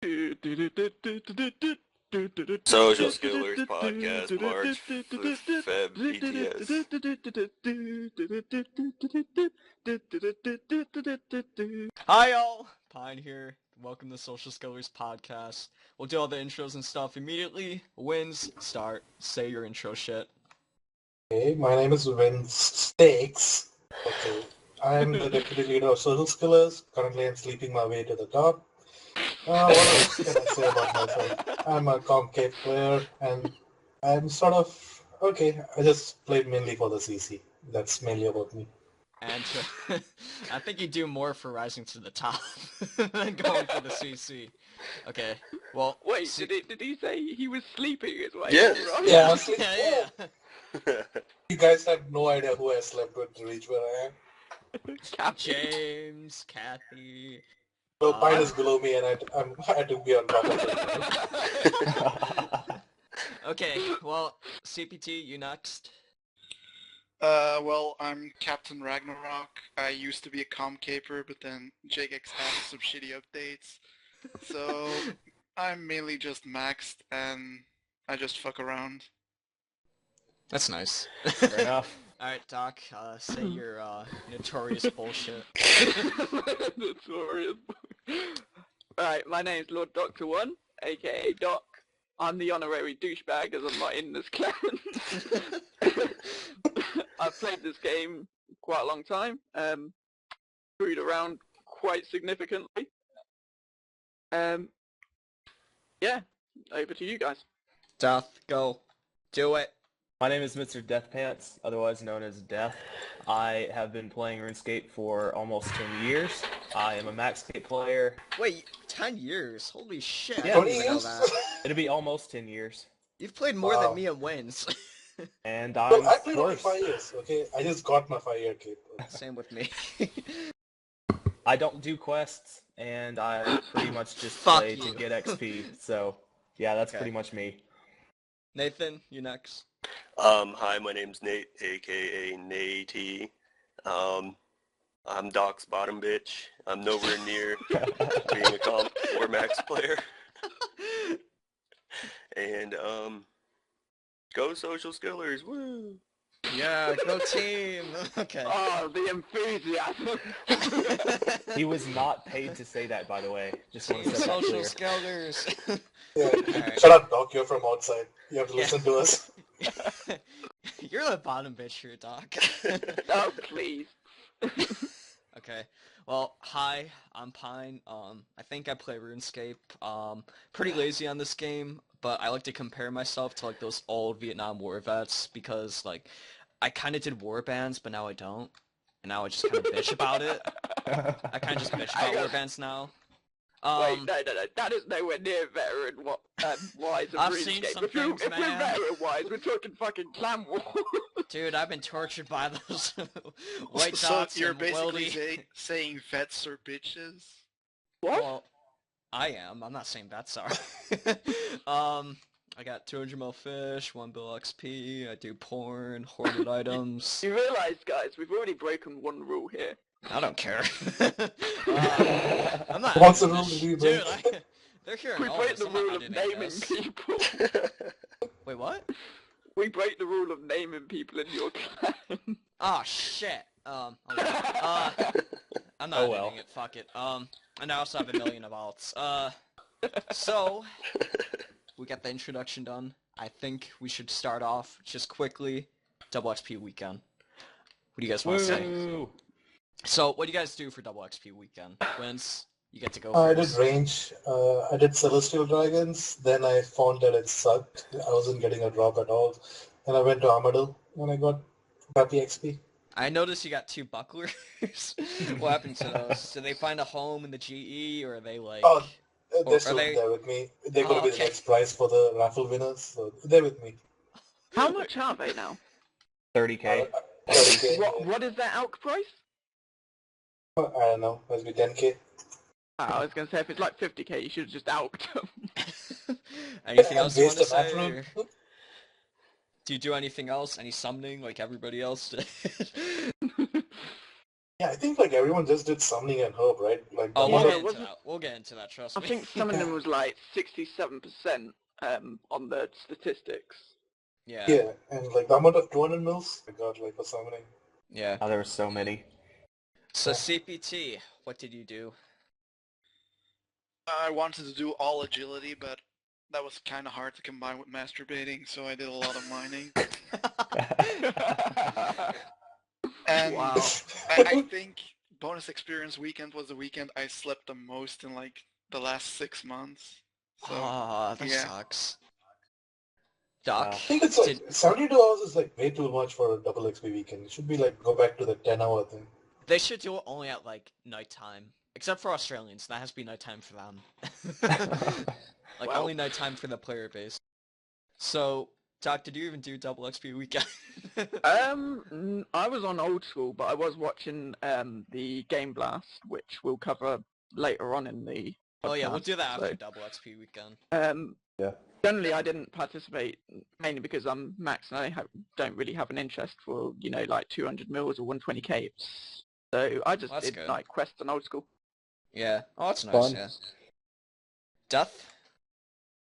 Social Skillers podcast, March, Feb, BTS. Hi y'all, Pine here. Welcome to Social Skillers podcast. We'll do all the intros and stuff immediately. Wins, start. Say your intro shit. Okay, my name is Vince Stakes. Okay, I'm the deputy leader of SocialSkillers. Currently, I'm sleeping my way to the top. What else can I say about myself? I'm a Comcave player, and I'm sort of okay. I just played mainly for the CC. That's mainly about me. And I think you do more for rising to the top than going for the CC. Okay, well, Wait, did he say he was sleeping as well? Yes. Yeah, I was sleeping. yeah. You guys have no idea who I slept with to reach where I am. James, Kathy. So Pine is below me, and I had to be on top of it. Okay, well, CPT, you next. Well, I'm Captain Ragnarok. I used to be a comm caper, but then JGX had some shitty updates. So, I'm mainly just maxed, and I just fuck around. That's nice. Fair enough. Alright, Doc, say your notorious bullshit. Notorious. Alright, my name's Lorddoctor1, aka Doc. I'm the honorary douchebag as I'm not in this clan. I've played this game quite a long time, screwed around quite significantly. Yeah, over to you guys. Death, go. Do it. My name is Mr. Deathpants, otherwise known as Death. I have been playing RuneScape for almost 10 years. I am a Maxscape player. Wait, 10 years? Holy shit, I Yeah. didn't even know that. It'll be almost 10 years. You've played more than me and Wins. And No, I'm I played only worse. 5 years. Okay, I just got my 5-year cape. Same with me. I don't do quests, and I pretty much just Fuck play you. to get XP. So, yeah, that's Okay. pretty much me. Nathan, you next. Hi, my name's Nate, aka Nateey. I'm Doc's bottom bitch. I'm nowhere near being a comp or max player. And, go Social Skillers, woo! Yeah, go team. Okay. Oh, the enthusiasm! He was not paid to say that, by the way. Just want Team to set that Social clear. Skillers. Yeah. Alright. Shut up, Doc. You're from outside. You have to Yeah. listen to us. You're the bottom bitch here, Doc. Oh, please. Okay. Well, hi, I'm Pine. I think I play RuneScape. Pretty lazy on this game, but I like to compare myself to like those old Vietnam War vets because like I kind of did war bands, but now I don't, and now I just kind of bitch about it. I kind of just bitch about war bands now. Wait, no, that is nowhere near veteran-wise of I've RuneScape. seen some If we're things, man. veteran-wise, we're talking fucking clan war. Dude, I've been tortured by those white So dots you're and basically weldy. saying vets are bitches? What? Well, I am. I'm not saying that's sorry. I got 200 mil fish, 1 bill XP, I do porn, hoarded items. You realise, guys, we've already broken one rule here. I don't care. I'm not. What's the rule do you Dude, break? they're hearing We all break this. the I'm not rule of editing naming this. people. Wait, what? We break the rule of naming people in your clan. Oh shit. I'm not Oh, well. editing it. Fuck it. And I also have a million of alts. So we got the introduction done. I think we should start off just quickly. Double XP weekend. What do you guys want to say? Woo! So, what do you guys do for double XP weekend? Wins, you get to go I did first. range. I did Celestial Dragons. Then I found that it sucked. I wasn't getting a drop at all. Then I went to Armadillo and I got crappy XP. I noticed you got 2 bucklers. What happened to those? Did they find a home in the GE, or are they like... Oh, Or they're are still they- there with me. They're going Oh, to be okay. the next prize for the raffle winners. So they're with me. How much are they now? 30k. 30K. What is their ALK price? I don't know. Must be 10K. I was going to say, if it's like 50k, you should have just ALKed them. Anything else you want Waste to of say? natural. Or... Do you do anything else? Any summoning like everybody else did? Yeah, Yeah, I think like everyone just did summoning and hope, right? Like the Oh, amount we'll of get into that. We'll get into that. Trust I me. think summoning was like 67% on the statistics. Yeah. yeah, and like the amount of 200 mils I got like for summoning. Yeah. Oh, there were so many. So Yeah. CPT, what did you do? I wanted to do all agility, but that was kind of hard to combine with masturbating, so I did a lot of mining. And Wow. I think bonus experience weekend was the weekend I slept the most in like the last 6 months. So Ah, that yeah. sucks. Doc, Wow. I think it's like did 72 hours is like way too much for a double XP weekend. It should be like go back to the 10-hour thing. they should do it only at like nighttime, except for Australians. That has to be nighttime for them. Like Wow. only nighttime for the player base. So, Doc, did you even do double XP weekend? I was on old school, but I was watching the Game Blast, which we'll cover later on in the podcast. Oh yeah, we'll do that after so, double XP weekend. Yeah. Generally, I didn't participate mainly because I'm max and I don't really have an interest for like 200 mils or 120 capes. So I just That's did good. like quest and old school. Yeah. Oh, that's nice. Fun. Yeah. Death.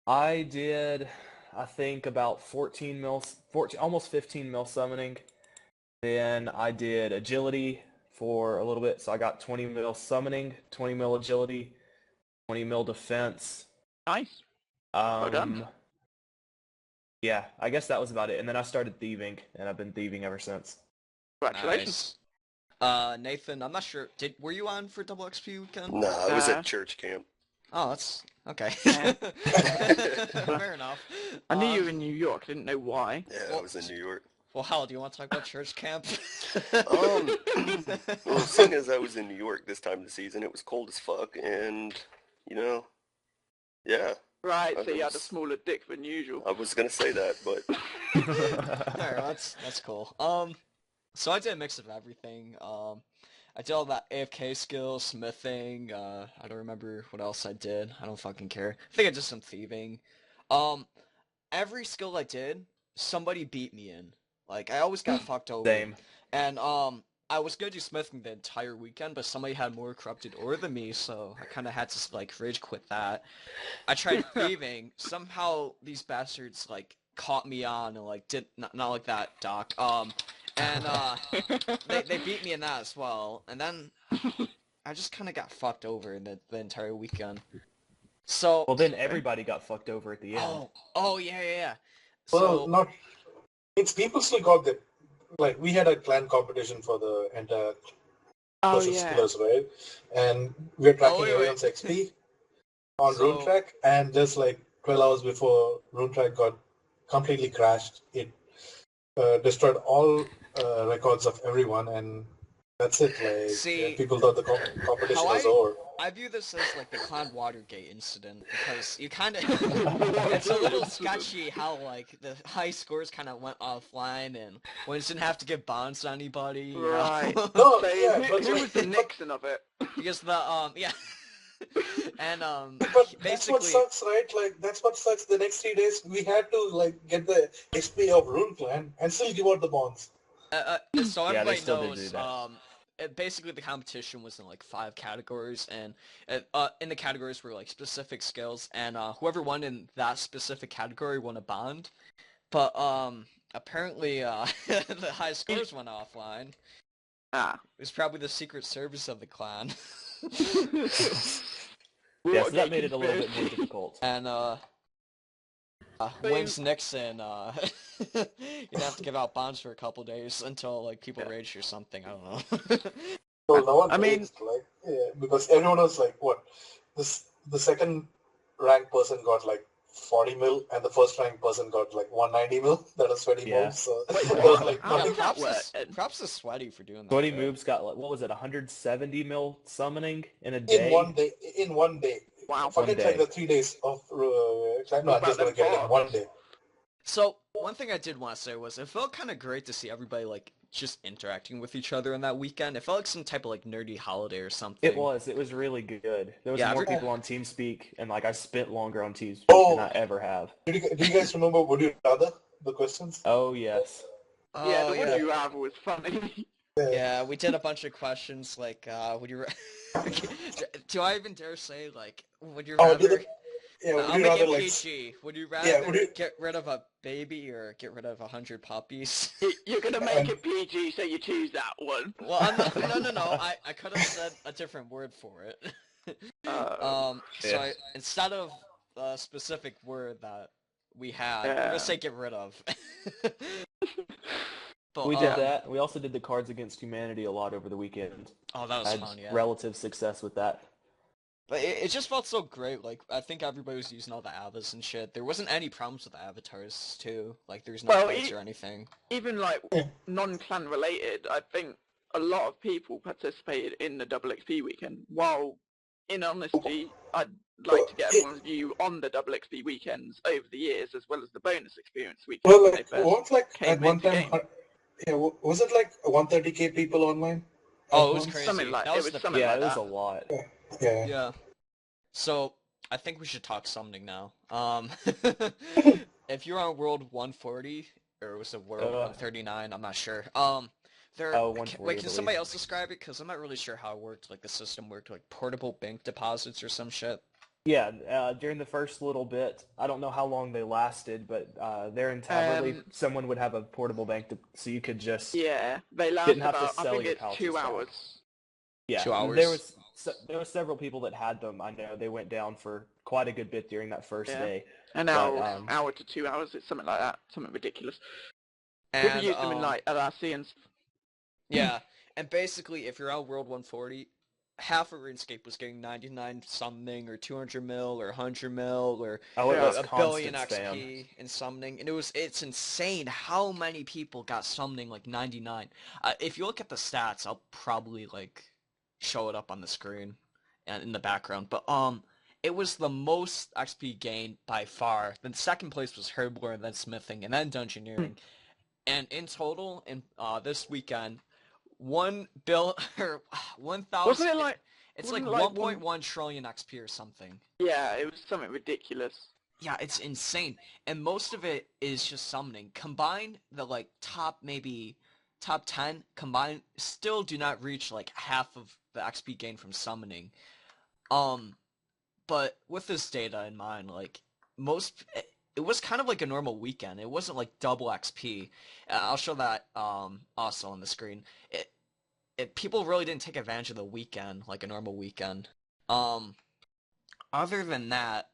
I did, I think, about 14 mils, 14, almost 15 mil summoning. Then I did agility for a little bit, so I got 20 mil summoning, 20 mil agility, 20 mil defense. Nice. Well done. Yeah, I guess that was about it. And then I started thieving, and I've been thieving ever since. Congratulations. Nice. Nathan, I'm not sure. Were you on for double XP weekend? Nah, I was at church camp. Oh, that's okay. Yeah. Fair enough. I knew you were in New York. Didn't know why. Yeah, I was in New York. Well, Hal, do you want to talk about church camp? Well, seeing as I was in New York this time of the season, it was cold as fuck, and, yeah. Right, so you had a smaller dick than usual. I was gonna say that, but... Alright, that's cool. So I did a mix of everything. I did all that AFK skills, smithing, I don't remember what else I did. I don't fucking care. I think I did some thieving. Every skill I did, somebody beat me in. Like, I always got fucked over. Same. And, I was gonna do smithing the entire weekend, but somebody had more corrupted ore than me, so I kinda had to, like, rage quit that. I tried thieving. Somehow these bastards, like, caught me on and, like, did... Not like that, Doc. And, they beat me in that as well. And then I just kinda got fucked over in the entire weekend. So... Well, then everybody got fucked over at the end. Oh, yeah. Well, So... not. It's people still got the. Like we had a clan competition for the entire social skillers, right? And we're tracking everyone's XP on Rune Track, and just like 12 hours before Rune Track got completely crashed, it destroyed all records of everyone, and that's it. Like See, people thought the competition was over. I view this as like the Clan Watergate incident because you kind of it's a little sketchy how like the high scores kind of went offline and Wins didn't have to give bonds to anybody. You Right. know? No, So yeah, but who was the Nixon of it? Because the yeah. And But that's what basically sucks, right? Like that's what sucks. The next 3 days we had to like get the XP of Rune Clan and still give out the bonds. so Yeah, they everybody still did knows do that. basically the competition was in like 5 categories, and in the categories were like specific skills, and whoever won in that specific category won a bond. But apparently the high scores went offline. Ah. It was probably the Secret Service of the clan. Yeah, so that made it a little bit more difficult. And Wins Nixon, you'd have to give out bonds for a couple days until like people raged or something. I don't know. Well, no one raged, like because everyone was like, what? The second rank person got like 40 mil, and the first rank person got like 190 mil. That was 20 mil. So it was like nothing. Props to Sweaty for doing that. Sweaty Moves got like, what was it, 170 mil summoning in a day? In one day. Wow. Forget like the 3 days of no, I'm just gonna get it in one day. So one thing I did want to say was it felt kind of great to see everybody like just interacting with each other on that weekend. It felt like some type of like nerdy holiday or something. It was really good. There was more people on TeamSpeak, and like I spent longer on TeamSpeak than I ever have. Do you guys remember Would You Rather? The questions? Oh yes. Yeah, the Would You Rather was funny. Yeah, we did a bunch of questions like, would you? Do I even dare say like, would you Oh, rather? yeah, No, would I'll you make rather it like? PG. Would you Yeah, would rather you? get rid of a baby or get rid of 100 puppies? You're gonna make it PG, so you choose that one. Well, I'm not, no. I could have said a different word for it. So Yeah. instead of the specific word that we had, I'm Yeah. gonna say get rid of. But, We did that. We also did the Cards Against Humanity a lot over the weekend. Oh, that was Had fun, yeah. relative success with that. But it just felt so great. Like, I think everybody was using all the avas and shit. There wasn't any problems with the avatars, too. Like, there's no fights or anything. Even like non-clan related, I think a lot of people participated in the double XP weekend. While, in honesty, I'd like to get everyone's view on the double XP weekends over the years, as well as the bonus experience weekends. Well, when like, they first what, like, came at one into time, game. yeah, was it like 130k people online? Oh, it at was once? crazy. Something like That was it was the something Yeah, like it was that. a lot. Yeah. Yeah. So, I think we should talk summoning now. If you're on World 140, or was it World 139? I'm not sure. There. Oh, 140, Wait, I can somebody believe. else describe it? Because I'm not really sure how it worked. Like the system worked, like portable bank deposits or some shit. Yeah, during the first little bit, I don't know how long they lasted, but there in Taverley, someone would have a portable bank, so you could just Yeah, they last didn't have to about, I sell think your it's pouches 2 down. hours. Yeah, 2 hours. There were several people that had them. I know they went down for quite a good bit during that first day. An hour to 2 hours, it's something like that, something ridiculous. People And use them in like LRC and stuff. yeah, and basically, if you're on World 140, half of RuneScape was getting 99 something, or 200 mil, or 100 mil, or it was a billion constant spam. XP in summoning, and it's insane how many people got summoning like 99. If you look at the stats, I'll probably like show it up on the screen and in the background, but it was the most XP gained by far. Then second place was Herblore, and then Smithing, and then Dungeoneering. And in total, in this weekend, 1,000. Wasn't it like? It's like wasn't it like 1.1 trillion XP or something. Yeah, it was something ridiculous. Yeah, it's insane, and most of it is just summoning. Combine the like top 10 combined still do not reach like half of the XP gain from summoning. But with this data in mind, like it was kind of like a normal weekend. It wasn't like double XP. I'll show that also on the screen. People really didn't take advantage of the weekend like a normal weekend. Other than that,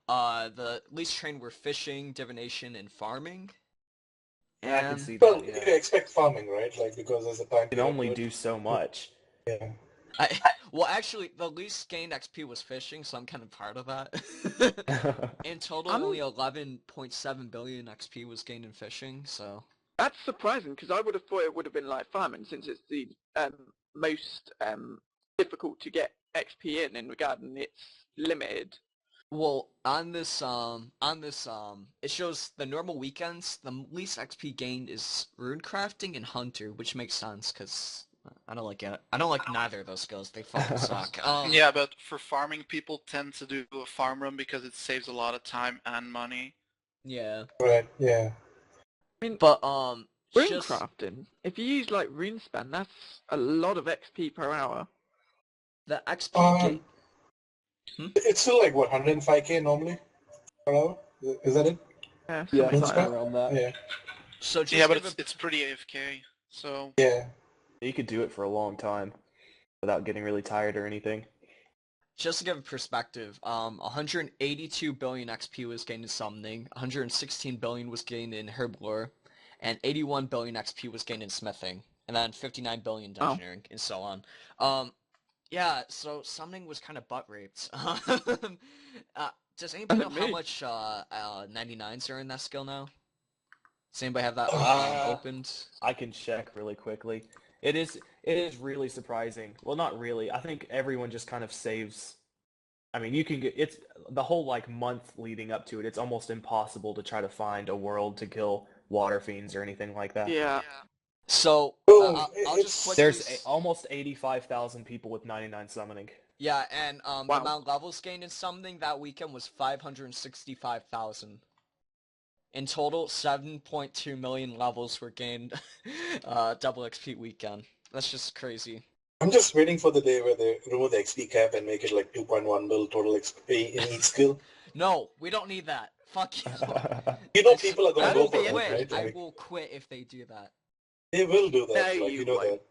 the least trained were fishing, divination, and farming. I can see Well, that. you Yeah, expect farming, right? Like, because there's a time you can period only to it. do so much. Yeah. Well, actually, the least gained XP was fishing, so I'm kind of proud of that. In total, only 11.7 billion XP was gained in fishing, so... That's surprising, because I would have thought it would have been like farming, since it's the most difficult to get XP in regarding it's limited. Well, on this, it shows the normal weekends, the least XP gained is rune crafting and hunter, which makes sense, because I don't like it. I don't like neither of those skills. They fucking suck. Yeah, but for farming, people tend to do a farm run because it saves a lot of time and money. Yeah. Right. Yeah. I mean, But, rune just... crafting, if you use like rune span, that's a lot of XP per hour. The XP gain... It's still like, what, 105k normally per hour? Is that it? Yeah, Yeah, something like that. around that. Yeah. So just Yeah, but give it's pretty AFK, so... Yeah. You could do it for a long time without getting really tired or anything. Just to give a perspective, 182 billion XP was gained in summoning, 116 billion was gained in herblore, and 81 billion XP was gained in smithing, and then 59 billion dungeoneering, and so on. Yeah, so summoning was kind of butt raped. Does anybody know how much 99s are in that skill now? Does anybody have that opened? I can check really quickly. It is really surprising. Well, not really. I think everyone just kind of saves. I mean, you can get it's the whole like month leading up to it. It's almost impossible to try to find a world to kill water fiends or anything like that. Yeah. So I'll just quickly... There's almost 85,000 people with 99 summoning. Yeah, and the amount of levels gained in summoning that weekend was 565,000. In total, 7.2 million levels were gained double XP weekend. That's just crazy. I'm just waiting for the day where they remove the XP cap and make it like 2.1 mil total XP in each skill. No, we don't need that. Fuck you. You know people are gonna I go will for quit. that, right? I Like, will quit if they do that. they will do No, that, like, you you know won't. that.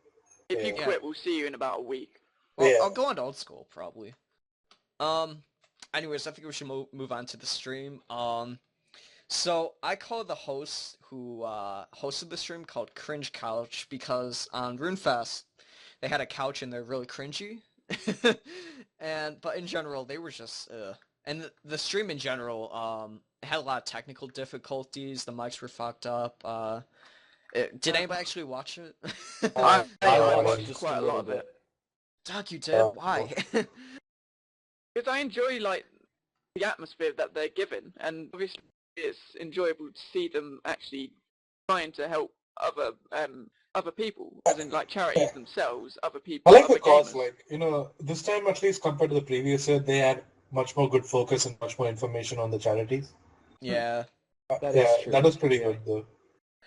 If you Yeah. quit, we'll see you in about a week. Well, Yeah. I'll go on to old school probably. Anyways, I think we should move on to the stream. So I call the host who hosted the stream called Cringe Couch because on RuneFest they had a couch and they're really cringy. But in general they were just and the stream in general had a lot of technical difficulties. The mics were fucked up. Did anybody actually watch it? I watched watched just quite a a lot little of it. Doug, you did? Why? Because I enjoy like the atmosphere that they're given, and obviously it's enjoyable to see them actually trying to help other people, as in like charities themselves, other people, I like other the cause, gamers. like, you know, this time at least compared to the previous year, they had much more good focus and much more information on the charities. Yeah. That is true. That was pretty Yeah. good though.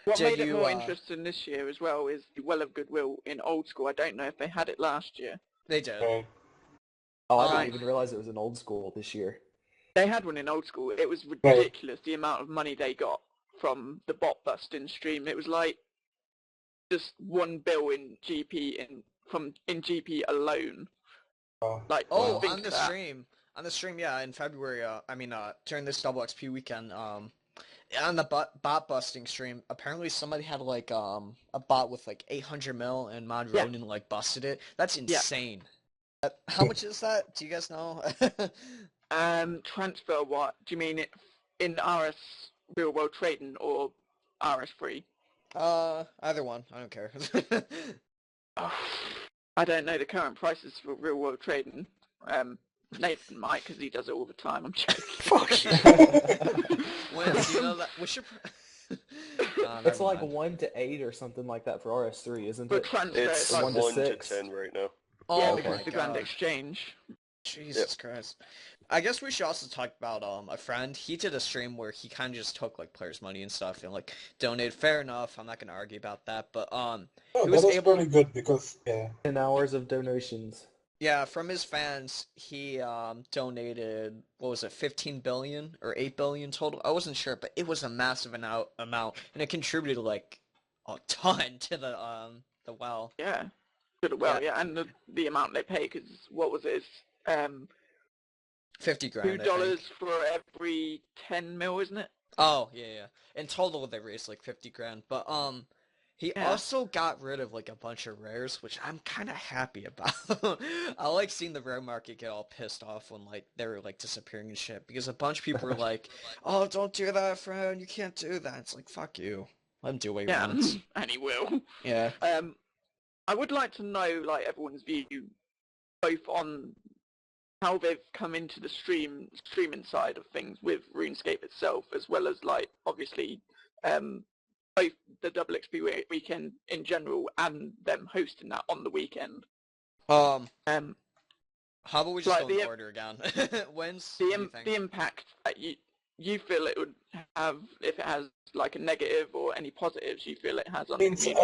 What Did made it you, more interesting this year as well is the Well of Goodwill in Old School. I don't know if they had it last year. They did. Right. Oh, I Right. didn't even realize it was an old school this year. They had one in Old School. It was ridiculous the amount of money they got from the bot busting stream. It was like just 1 bill in GP in GP alone. Like Oh, think on the that. stream, yeah, in February, during this double XP weekend, on the bot busting stream, apparently somebody had like a bot with like 800 mil and Mod Yeah. Ronin like busted it. That's Yeah. insane. How much is that? Do you guys know? Transfer what? Do you mean it in RS real world trading or RS free? Either one. I don't care. I don't know the current prices for real world trading. Nathan might because he does it all the time. I'm joking. Fuck you. When do you know that? What's your? It's like 1 to 8 or something like that for RS3, isn't But it? transfer It's like 1 to 1 to 6. 10 right now. Oh yeah, my because the Grand God. Exchange. Jesus Christ. I guess we should also talk about a friend. He did a stream where he kind of just took like players' money and stuff and like donated. Fair enough. I'm not gonna argue about that, but he was that was able. pretty good because 10 hours of donations. Yeah, from his fans, he donated, what was it, 15 billion or 8 billion total? I wasn't sure, but it was a massive amount, and it contributed like a ton to the well. Yeah, to the well, yeah, and the amount they pay because what was it? 50 grand, I $2 think. for every 10 mil, isn't it? Oh, yeah. In total, they raised like 50 grand, but he also got rid of like a bunch of rares, which I'm kind of happy about. I like seeing the rare market get all pissed off when like they were like disappearing and shit, because a bunch of people were like, "Oh, don't do that, friend. You can't do that." It's like, fuck you. Let him do what he wants. And he will. Yeah. I would like to know like everyone's view both on how they've come into the streaming side of things with RuneScape itself, as well as like obviously both the double XP weekend in general and them hosting that on the weekend. How about we just like go in order again? When's the impact that you feel it would have, if it has like a negative or any positives you feel it has on the community?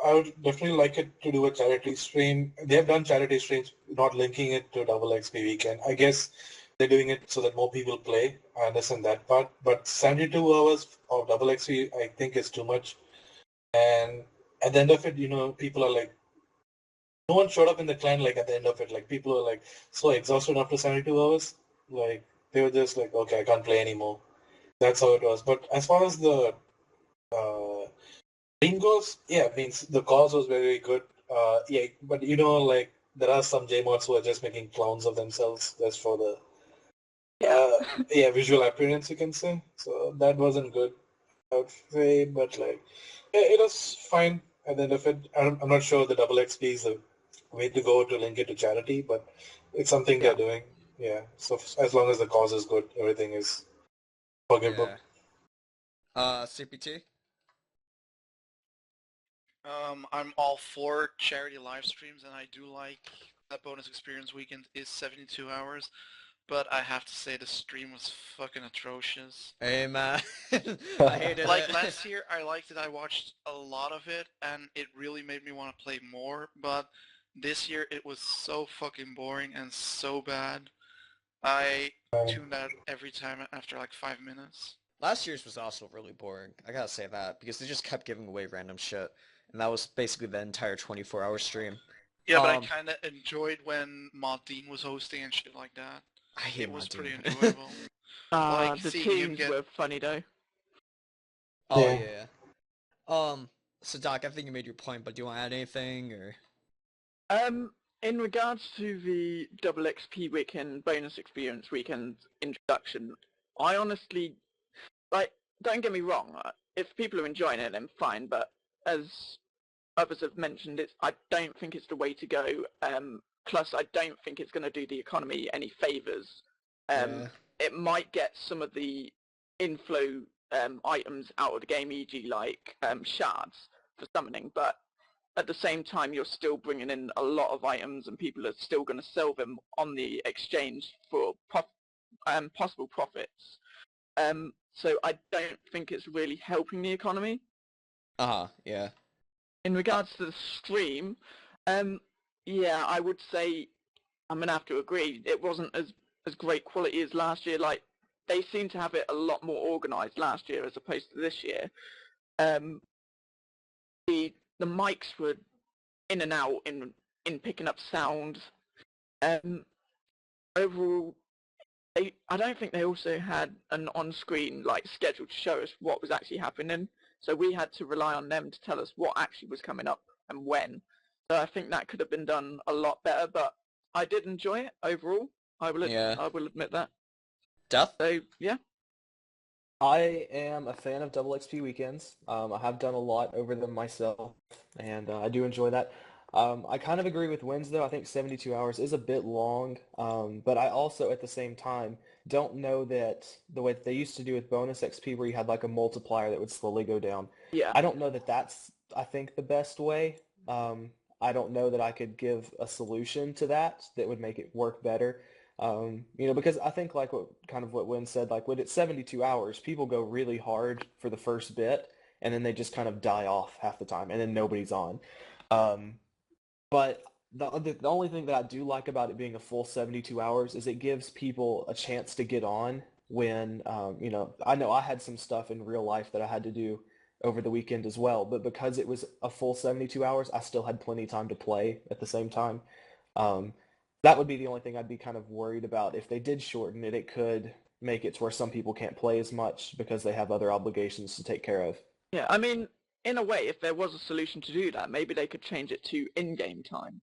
I would definitely like it to do a charity stream. They have done charity streams, not linking it to double XP weekend. I guess they're doing it so that more people play. I understand that part. But 72 hours of double XP, I think is too much. And at the end of it, you know, people are like, no one showed up in the clan like at the end of it. Like people are like so exhausted after 72 hours. Like they were just like, okay, I can't play anymore. That's how it was. But as far as the team goes, yeah, means the cause was very good. Yeah, but you know, like there are some JMods who are just making clowns of themselves just for the visual appearance, you can say. So that wasn't good, I would say. But like, it was fine at the end of it. I'm not sure the double XP is the way to go to link it to charity, but it's something they're doing. Yeah. So as long as the cause is good, everything is forgivable. CPT? I'm all for charity live streams, and I do like that bonus experience weekend is 72 hours. but I have to say the stream was fucking atrocious. Hey man, I hated Like it. last year, I liked it. I watched a lot of it, and it really made me want to play more. But this year, it was so fucking boring and so bad. I tuned out every time after like 5 minutes. Last year's was also really boring. I gotta say that because they just kept giving away random shit, and that was basically the entire 24-hour stream. Yeah, but I kind of enjoyed when Mod Dean was hosting and shit like that. I hate It was pretty Dean. enjoyable. Like, the seeing him teams get... were funny though. Oh Yeah. yeah. So Doc, I think you made your point, but do you want to add anything or? In regards to the double XP weekend, bonus experience weekend introduction, I honestly, like, don't get me wrong, if people are enjoying it, then fine, but as others have mentioned, I don't think it's the way to go. Plus, I don't think it's going to do the economy any favours. Yeah. It might get some of the inflow items out of the game, e.g. like shards for summoning, but at the same time, you're still bringing in a lot of items and people are still going to sell them on the exchange for possible profits. So I don't think it's really helping the economy. Yeah. In regards to the stream, yeah, I would say I'm going to have to agree. It wasn't as great quality as last year. Like, they seem to have it a lot more organised last year as opposed to this year. The mics were in and out in picking up sound. Overall, I don't think they also had an on-screen like schedule to show us what was actually happening. So we had to rely on them to tell us what actually was coming up and when. So I think that could have been done a lot better, but I did enjoy it overall. I will admit that. Death? So yeah. I am a fan of double XP weekends. I have done a lot over them myself, and I do enjoy that. I kind of agree with Wins, though. I think 72 hours is a bit long, but I also, at the same time, don't know that the way that they used to do with bonus XP, where you had like a multiplier that would slowly go down. Yeah. I don't know that that's, I think, the best way. I don't know that I could give a solution to that would make it work better. Because I think like what Wynn said, like when it's 72 hours, people go really hard for the first bit, and then they just kind of die off half the time, and then nobody's on. But the only thing that I do like about it being a full 72 hours is it gives people a chance to get on when, I know I had some stuff in real life that I had to do over the weekend as well, but because it was a full 72 hours, I still had plenty of time to play at the same time. That would be the only thing I'd be kind of worried about. If they did shorten it, it could make it to where some people can't play as much because they have other obligations to take care of. Yeah, I mean, in a way, if there was a solution to do that, maybe they could change it to in-game time.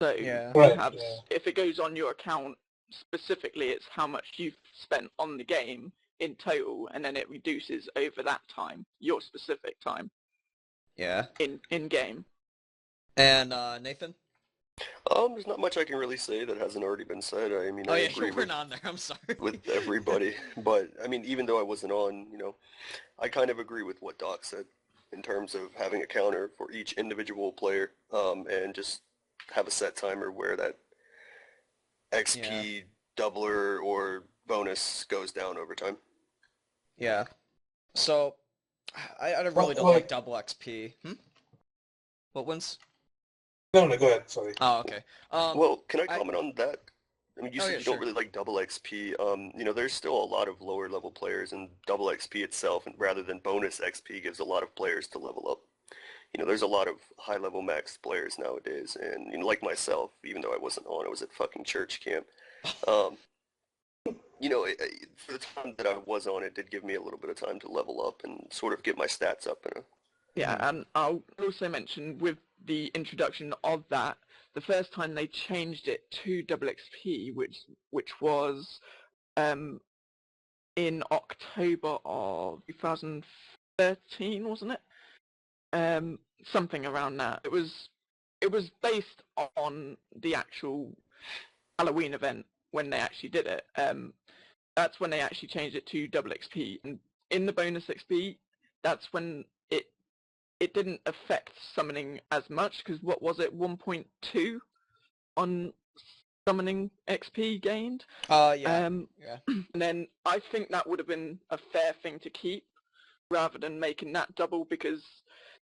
So perhaps if it goes on your account specifically, it's how much you've spent on the game in total, and then it reduces over that time, your specific time. Yeah. In game. And Nathan? There's not much I can really say that hasn't already been said. I mean, Oh I yeah, agree you weren't on there. I'm sorry. with everybody, but I mean, even though I wasn't on, I kind of agree with what Doc said in terms of having a counter for each individual player, and just have a set timer where that XP doubler or bonus goes down over time. Yeah. So, I really don't like double XP. What wins? No, go ahead. Sorry. Oh, okay. Well, can I comment on that? I mean, you said you sure. don't really like double XP. There's still a lot of lower level players, and double XP itself, and rather than bonus XP, gives a lot of players to level up. There's a lot of high level max players nowadays, and like myself, even though I wasn't on, I was at fucking church camp. For the time that I was on, it did give me a little bit of time to level up and sort of get my stats up. Yeah, and I'll also mention with the introduction of that, the first time they changed it to double XP, which was in October of 2013, wasn't it? Something around that. It was based on the actual Halloween event when they actually did it. That's when they actually changed it to double XP. And in the bonus XP, that's when it didn't affect summoning as much, because what was it, 1.2 on summoning XP gained. Yeah. And then I think that would have been a fair thing to keep rather than making that double, because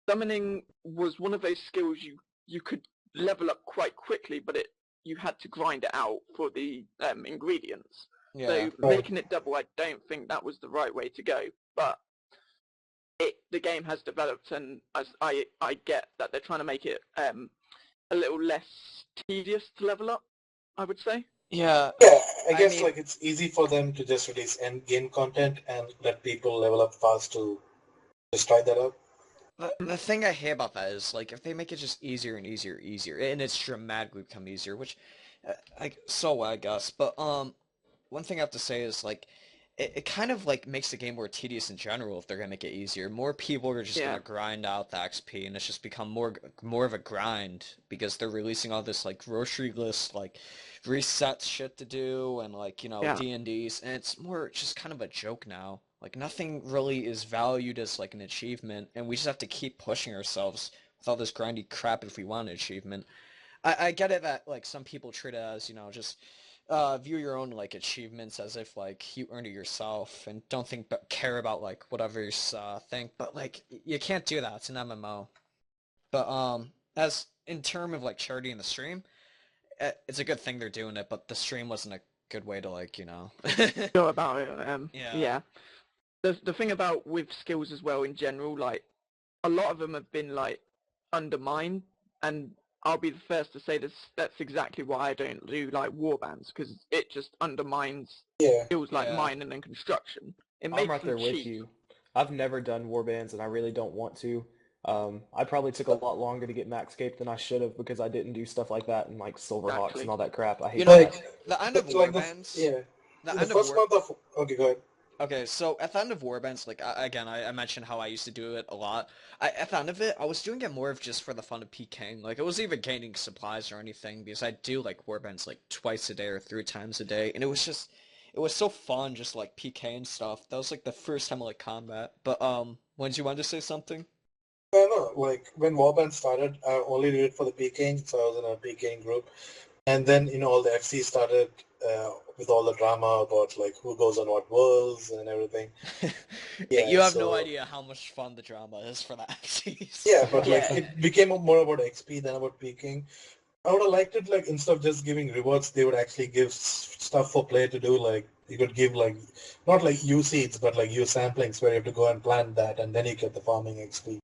summoning was one of those skills you could level up quite quickly, but you had to grind it out for the ingredients. Yeah. So making it double, I don't think that was the right way to go. But the game has developed, and I get that they're trying to make it a little less tedious to level up, I would say. Yeah. Yeah, I guess mean, like it's easy for them to just release end game content and let people level up fast to just try that out. the thing I hate about that is, like, if they make it just easier and easier, and it's dramatically become easier, which, I guess. But one thing I have to say is, like, it kind of like makes the game more tedious in general if they're gonna make it easier. More people are just gonna grind out the XP, and it's just become more of a grind because they're releasing all this like grocery list like reset shit to do and like D&Ds, and it's more just kind of a joke now. Like nothing really is valued as like an achievement, and we just have to keep pushing ourselves with all this grindy crap if we want an achievement. I get it that like some people treat it as just view your own like achievements as if like you earned it yourself and don't care about like what others think, but like you can't do that. It's an MMO. But as in term of like charity in the stream, it's a good thing they're doing it, but the stream wasn't a good way to like Go about it. Yeah. The thing about with skills as well in general, like a lot of them have been like undermined, and I'll be the first to say that's exactly why I don't do like warbands, because it just undermines skills like mining and construction. It makes I'm right there them with cheap. you. I've never done warbands, and I really don't want to. I probably took a lot longer to get Maxscape than I should have because I didn't do stuff like that and like Silverhawks and all that crap. I hate that. The end of warbands. The first month of okay, go ahead. Okay, so at the end of warbands, like again, I mentioned how I used to do it a lot. At the end of it, I was doing it more of just for the fun of PKing. Like, it wasn't even gaining supplies or anything, because I do like warbands like twice a day or 3 times a day, and it was so fun just like PK and stuff. That was like the first time I like combat. But when did you want to say something? No, like when Warband started, I only did it for the PKing, so I was in a PKing group. And then, all the FC started with all the drama about like who goes on what worlds and everything. You have no idea how much fun the drama is for the FCs. Yeah, but like it became more about XP than about peaking. I would have liked it like instead of just giving rewards, they would actually give stuff for player to do. Like you could give like not like U seeds, but like U samplings where you have to go and plant that, and then you get the farming XP.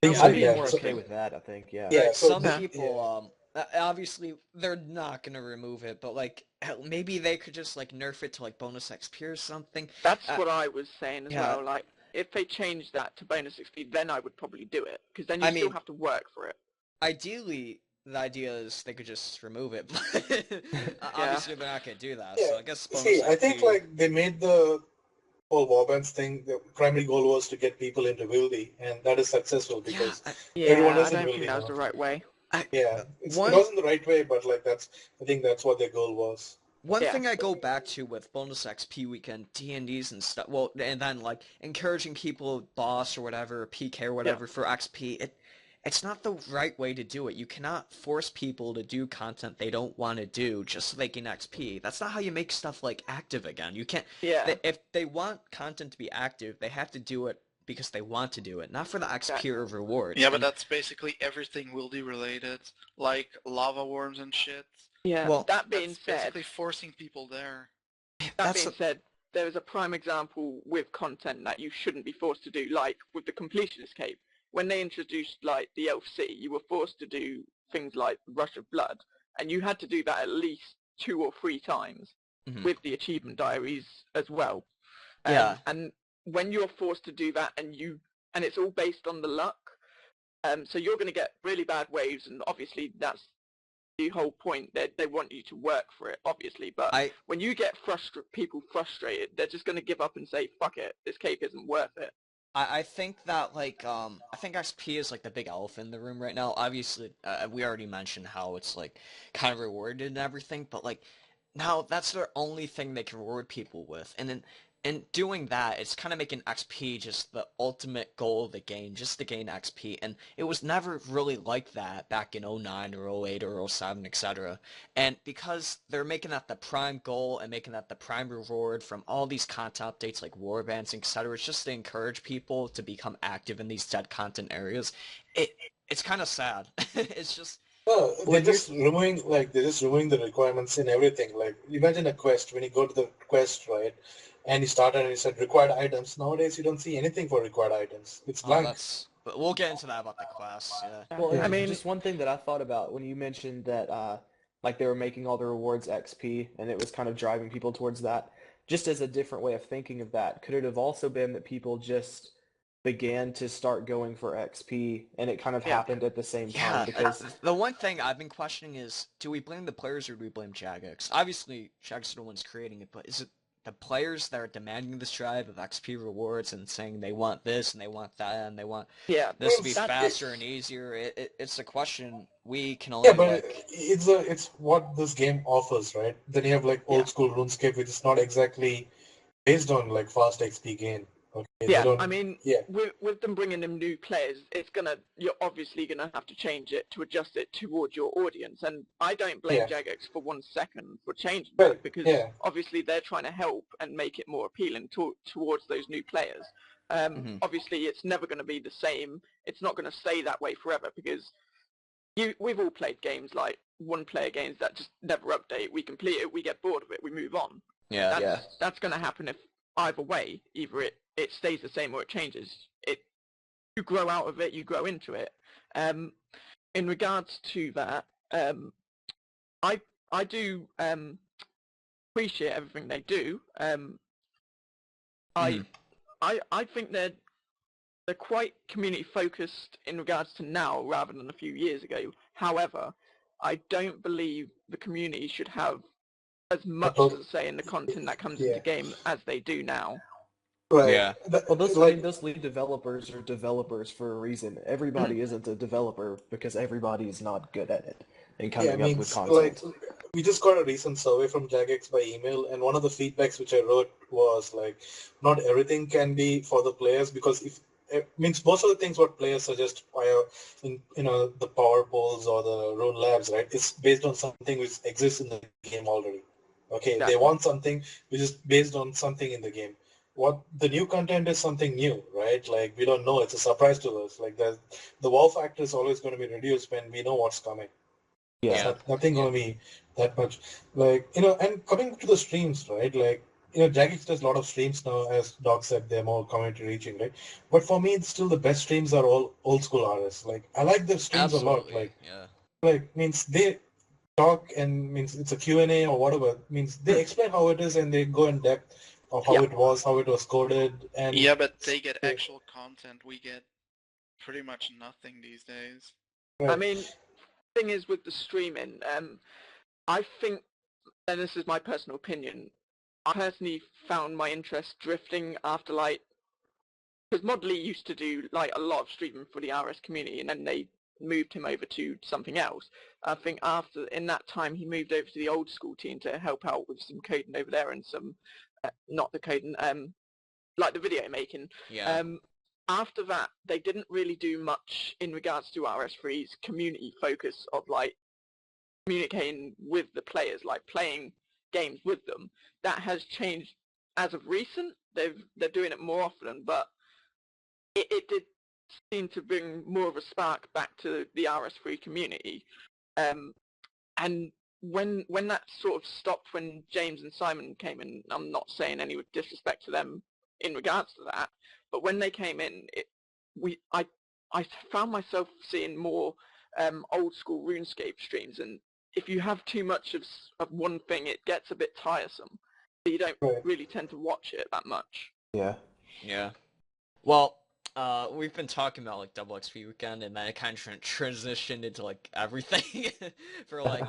I'd be more okay with that, I think. Yeah. Like, some people, obviously they're not gonna remove it, but like maybe they could just like nerf it to like bonus XP or something. That's what I was saying as well. Like if they changed that to bonus XP, then I would probably do it, because then you still have to work for it. Ideally, the idea is they could just remove it, but obviously they're not gonna do that. So I guess bonus XP... I think like they made the whole warbands thing, the primary goal was to get people into Wildy, and that is successful because everyone is in I don't Wildy think that was the right way. It wasn't the right way, but like I think that's what their goal was. One thing I go back to with bonus XP weekend, D&Ds and stuff, well, and then like encouraging people, boss or whatever, PK or whatever for XP, it's not the right way to do it. You cannot force people to do content they don't want to do just so they can XP. That's not how you make stuff like active again. You can't. If they want content to be active, they have to do it because they want to do it, not for the XP or rewards. Yeah, but that's basically everything Wildy related, like lava worms and shit. Yeah. Well, that being said, basically forcing people there. That being said, there is a prime example with content that you shouldn't be forced to do, like with the completionist cape. When they introduced like the Elf City, you were forced to do things like Rush of Blood, and you had to do that at least 2 or 3 times with the achievement diaries as well. And when you're forced to do that, and it's all based on the luck, so you're going to get really bad waves, and obviously that's the whole point. They want you to work for it, obviously, but when you get people frustrated, they're just going to give up and say, fuck it, this cape isn't worth it. I think that, like, I think XP is, like, the big elephant in the room right now. Obviously, we already mentioned how it's, like, kind of rewarded and everything, but, like, now that's their only thing they can reward people with. And then in doing that, it's kind of making XP just the ultimate goal of the game, just to gain XP. And it was never really like that back in 09 or 08 or 07, etc. And because they're making that the prime goal and making that the prime reward from all these content updates like warbands, etc., it's just to encourage people to become active in these dead content areas. It's kind of sad. It's just No, Well, here's they're just removing the requirements in everything. Like imagine a quest when you go to the quest, right? And you start and you said required items. Nowadays you don't see anything for required items. It's blank. but we'll get into that about the class. Yeah. Well, Yeah. I mean, just one thing that I thought about when you mentioned that, like they were making all the rewards XP, and it was kind of driving people towards that. Just as a different way of thinking of that, could it have also been that people just began to start going for XP, and it kind of Yeah. happened at the same time? Yeah, Because the one thing I've been questioning is, do we blame the players or do we blame Jagex? Obviously, Jagex is the one's creating it, but is it the players that are demanding this drive of XP rewards and saying they want this and they want that and they want yeah, this to be that- faster and easier? It's a question we can Yeah, only but like. it's what this game offers, right? Then you have like Yeah. old school RuneScape, which is not exactly based on like fast XP gain. Okay, they Yeah, don't. I mean, Yeah, with them bringing in new players, you're obviously gonna have to change it to adjust it towards your audience. And I don't blame yeah, Jagex for 1 second for changing right. that because Yeah, obviously they're trying to help and make it more appealing towards those new players. Mhm. Obviously, it's never going to be the same. It's not going to stay that way forever because we've all played games like one-player games that just never update. We complete it, we get bored of it, we move on. Yeah. That's going to happen if either way, either it stays the same or it changes. You grow out of it, you grow into it. In regards to that, I I do appreciate everything they do. I Mhm. I think they're quite community focused in regards to now rather than a few years ago. However, I don't believe the community should have as I much as tot- a say in the content that comes into yeah, game as they do now. right. Yeah. well, Like those lead developers are developers for a reason. Mm. Everybody isn't a developer because everybody is not good at it and yeah, I coming up mean, with like content. we just got a recent survey from Jagex by email, and one of the feedbacks which I wrote was like, not everything can be for the players because if it means most of the things what players suggest via in the power polls or the rune labs, right? It's based on something which exists in the game already. Okay, they Exactly. want something which is based on something in the game. What the new content is something new, right? Like we don't know; it's a surprise to us. Like the wow factor is always going to be reduced when we know what's coming. There's Yeah. nothing going to be that much. Like, and coming to the streams, right? Like, Jagex does a lot of streams now, as Doc said, they're more community reaching, right? But for me, it's still the best streams are all old school artists. Like, I like their streams a lot. Absolutely. Yeah. Like means they talk and means it's a Q&A or whatever. Means they Hmm. explain how it is and they go in depth of Yeah. how it was coded, and Yeah, but they get actual content. We get pretty much nothing these days. I right. mean, thing is with the streaming, I think, and this is my personal opinion, I personally found my interest drifting after like, because Modley used to do like a lot of streaming for the RS community, and then they moved him over to something else. I think after in that time he moved over to the old school team to help out with some coding over there and some, not the coding, like the video making. Yeah. After that, they didn't really do much in regards to RS3's community focus of like communicating with the players, like playing games with them. That has changed as of recent. They're doing it more often, but it did seem to bring more of a spark back to the RS3 community. Um, and when that sort of stopped when James and Simon came in, I'm not saying any disrespect to them in regards to that, but when they came in, I found myself seeing more old school RuneScape streams, and if you have too much of one thing, it gets a bit tiresome. So you don't Right. really tend to watch it that much. Yeah. Yeah. Well, we've been talking about like double XP weekend, and then it kind of transitioned into like everything for like.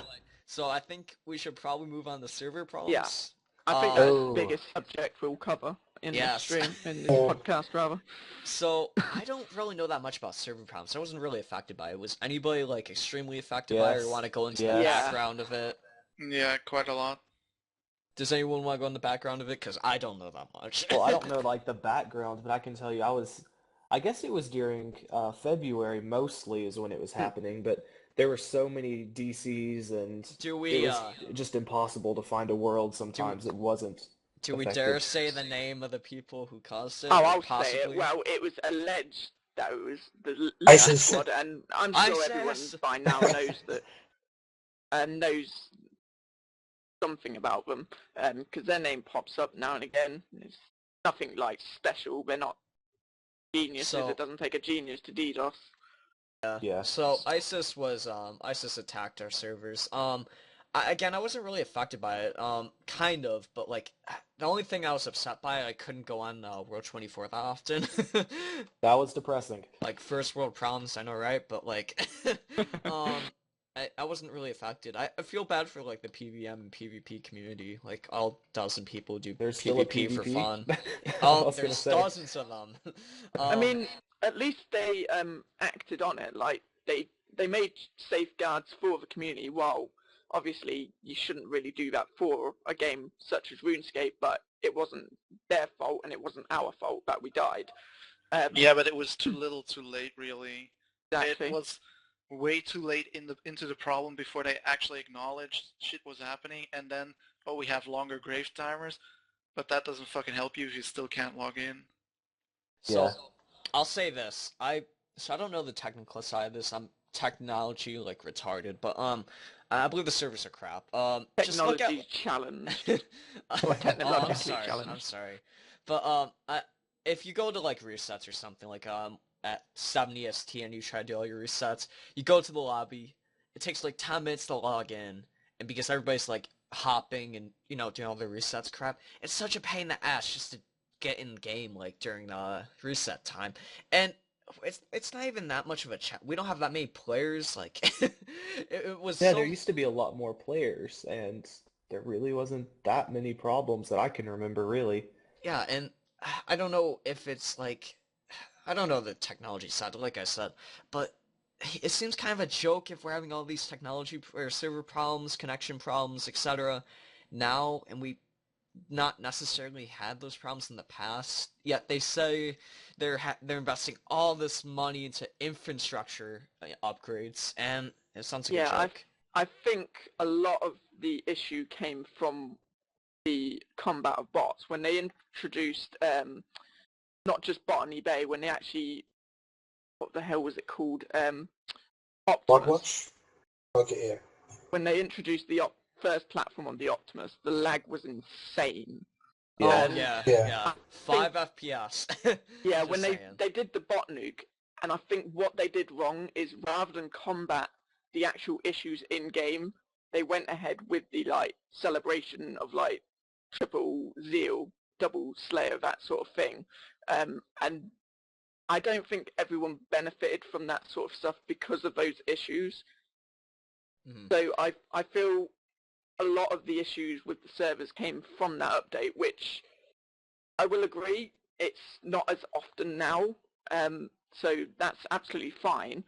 So I think we should probably move on to server problems. I think that's the Oh. biggest subject we'll cover in this Yes. stream, in this Uh, podcast rather. So I don't really know that much about server problems. I wasn't really affected by it. Was anybody like extremely affected by it, or Yes. want to go into the Yes. Yeah. background of it? Yeah, quite a lot. Does anyone want to go in the background of it? Because I don't know that much. Well, I don't know like the background, but I can tell you I guess it was during February mostly is when it was happening, but there were so many DCs and Do it we was just impossible to find a world sometimes that wasn't do we effective. dare say the name of the people who caused it? Oh, or I'll possibly? say it. Well, it was alleged that it was the ISIS. squad, and I'm sure everyone ISIS. by now knows that knows something about them, because their name pops up now and again. It's nothing like special. They're not geniuses. So- It doesn't take a genius to DDoS. Yeah. So ISIS attacked our servers. I wasn't really affected by it. Kind of, but like the only thing I was upset by, I couldn't go on World 24 that often. That was depressing. Like first world problems, I know, right? But like, I wasn't really affected. I feel bad for like the PVM and PvP community. Like all dozen people do There's still a PvP for PvP? fun. I was gonna There's say. dozens of them. I mean, at least they acted on it. Like they made safeguards for the community. While obviously you shouldn't really do that for a game such as RuneScape, but it wasn't their fault and it wasn't our fault that we died. Yeah, but it was too little too late, really. Exactly. It was way too late into the problem before they actually acknowledged shit was happening, and then, oh, we have longer grave timers, but that doesn't fucking help you if you still can't log in. So, Yeah. I'll say this. I don't know the technical side of this. I'm technology like retarded, but I believe the servers are crap. Just look Technology at challenged. Oh, technologically I'm sorry. challenged. I'm sorry. But if you go to like resets or something like at 70 ST and you try to do all your resets, you go to the lobby. It takes like 10 minutes to log in, and because everybody's like hopping and doing all the resets crap, it's such a pain in the ass just to get in game like during the reset time. And it's not even that much of a chat. We don't have that many players. Like it was Yeah, so there used to be a lot more players, and there really wasn't that many problems that I can remember, really. Yeah, and I don't know if it's like, I don't know the technology side, like I said, but it seems kind of a joke if we're having all these technology or server problems, connection problems, etc. now, and we not necessarily had those problems in the past. Yet they say they're investing all this money into infrastructure upgrades, and it sounds like a Yeah, joke. I think a lot of the issue came from the combat of bots when they introduced not just bot on eBay, when they actually, what the hell was it called? Optimus. Botwatch? Okay, yeah. When they introduced the first platform on the Optimus, the lag was insane. Oh And yeah, Yeah. yeah, 5 FPS. yeah, Just when saying. they did the bot nuke, and I think what they did wrong is rather than combat the actual issues in game, they went ahead with the like celebration of like triple zeal, double slayer, that sort of thing. And I don't think everyone benefited from that sort of stuff because of those issues. Mhm. So I feel a lot of the issues with the servers came from that update, which I will agree, it's not as often now, so that's absolutely fine.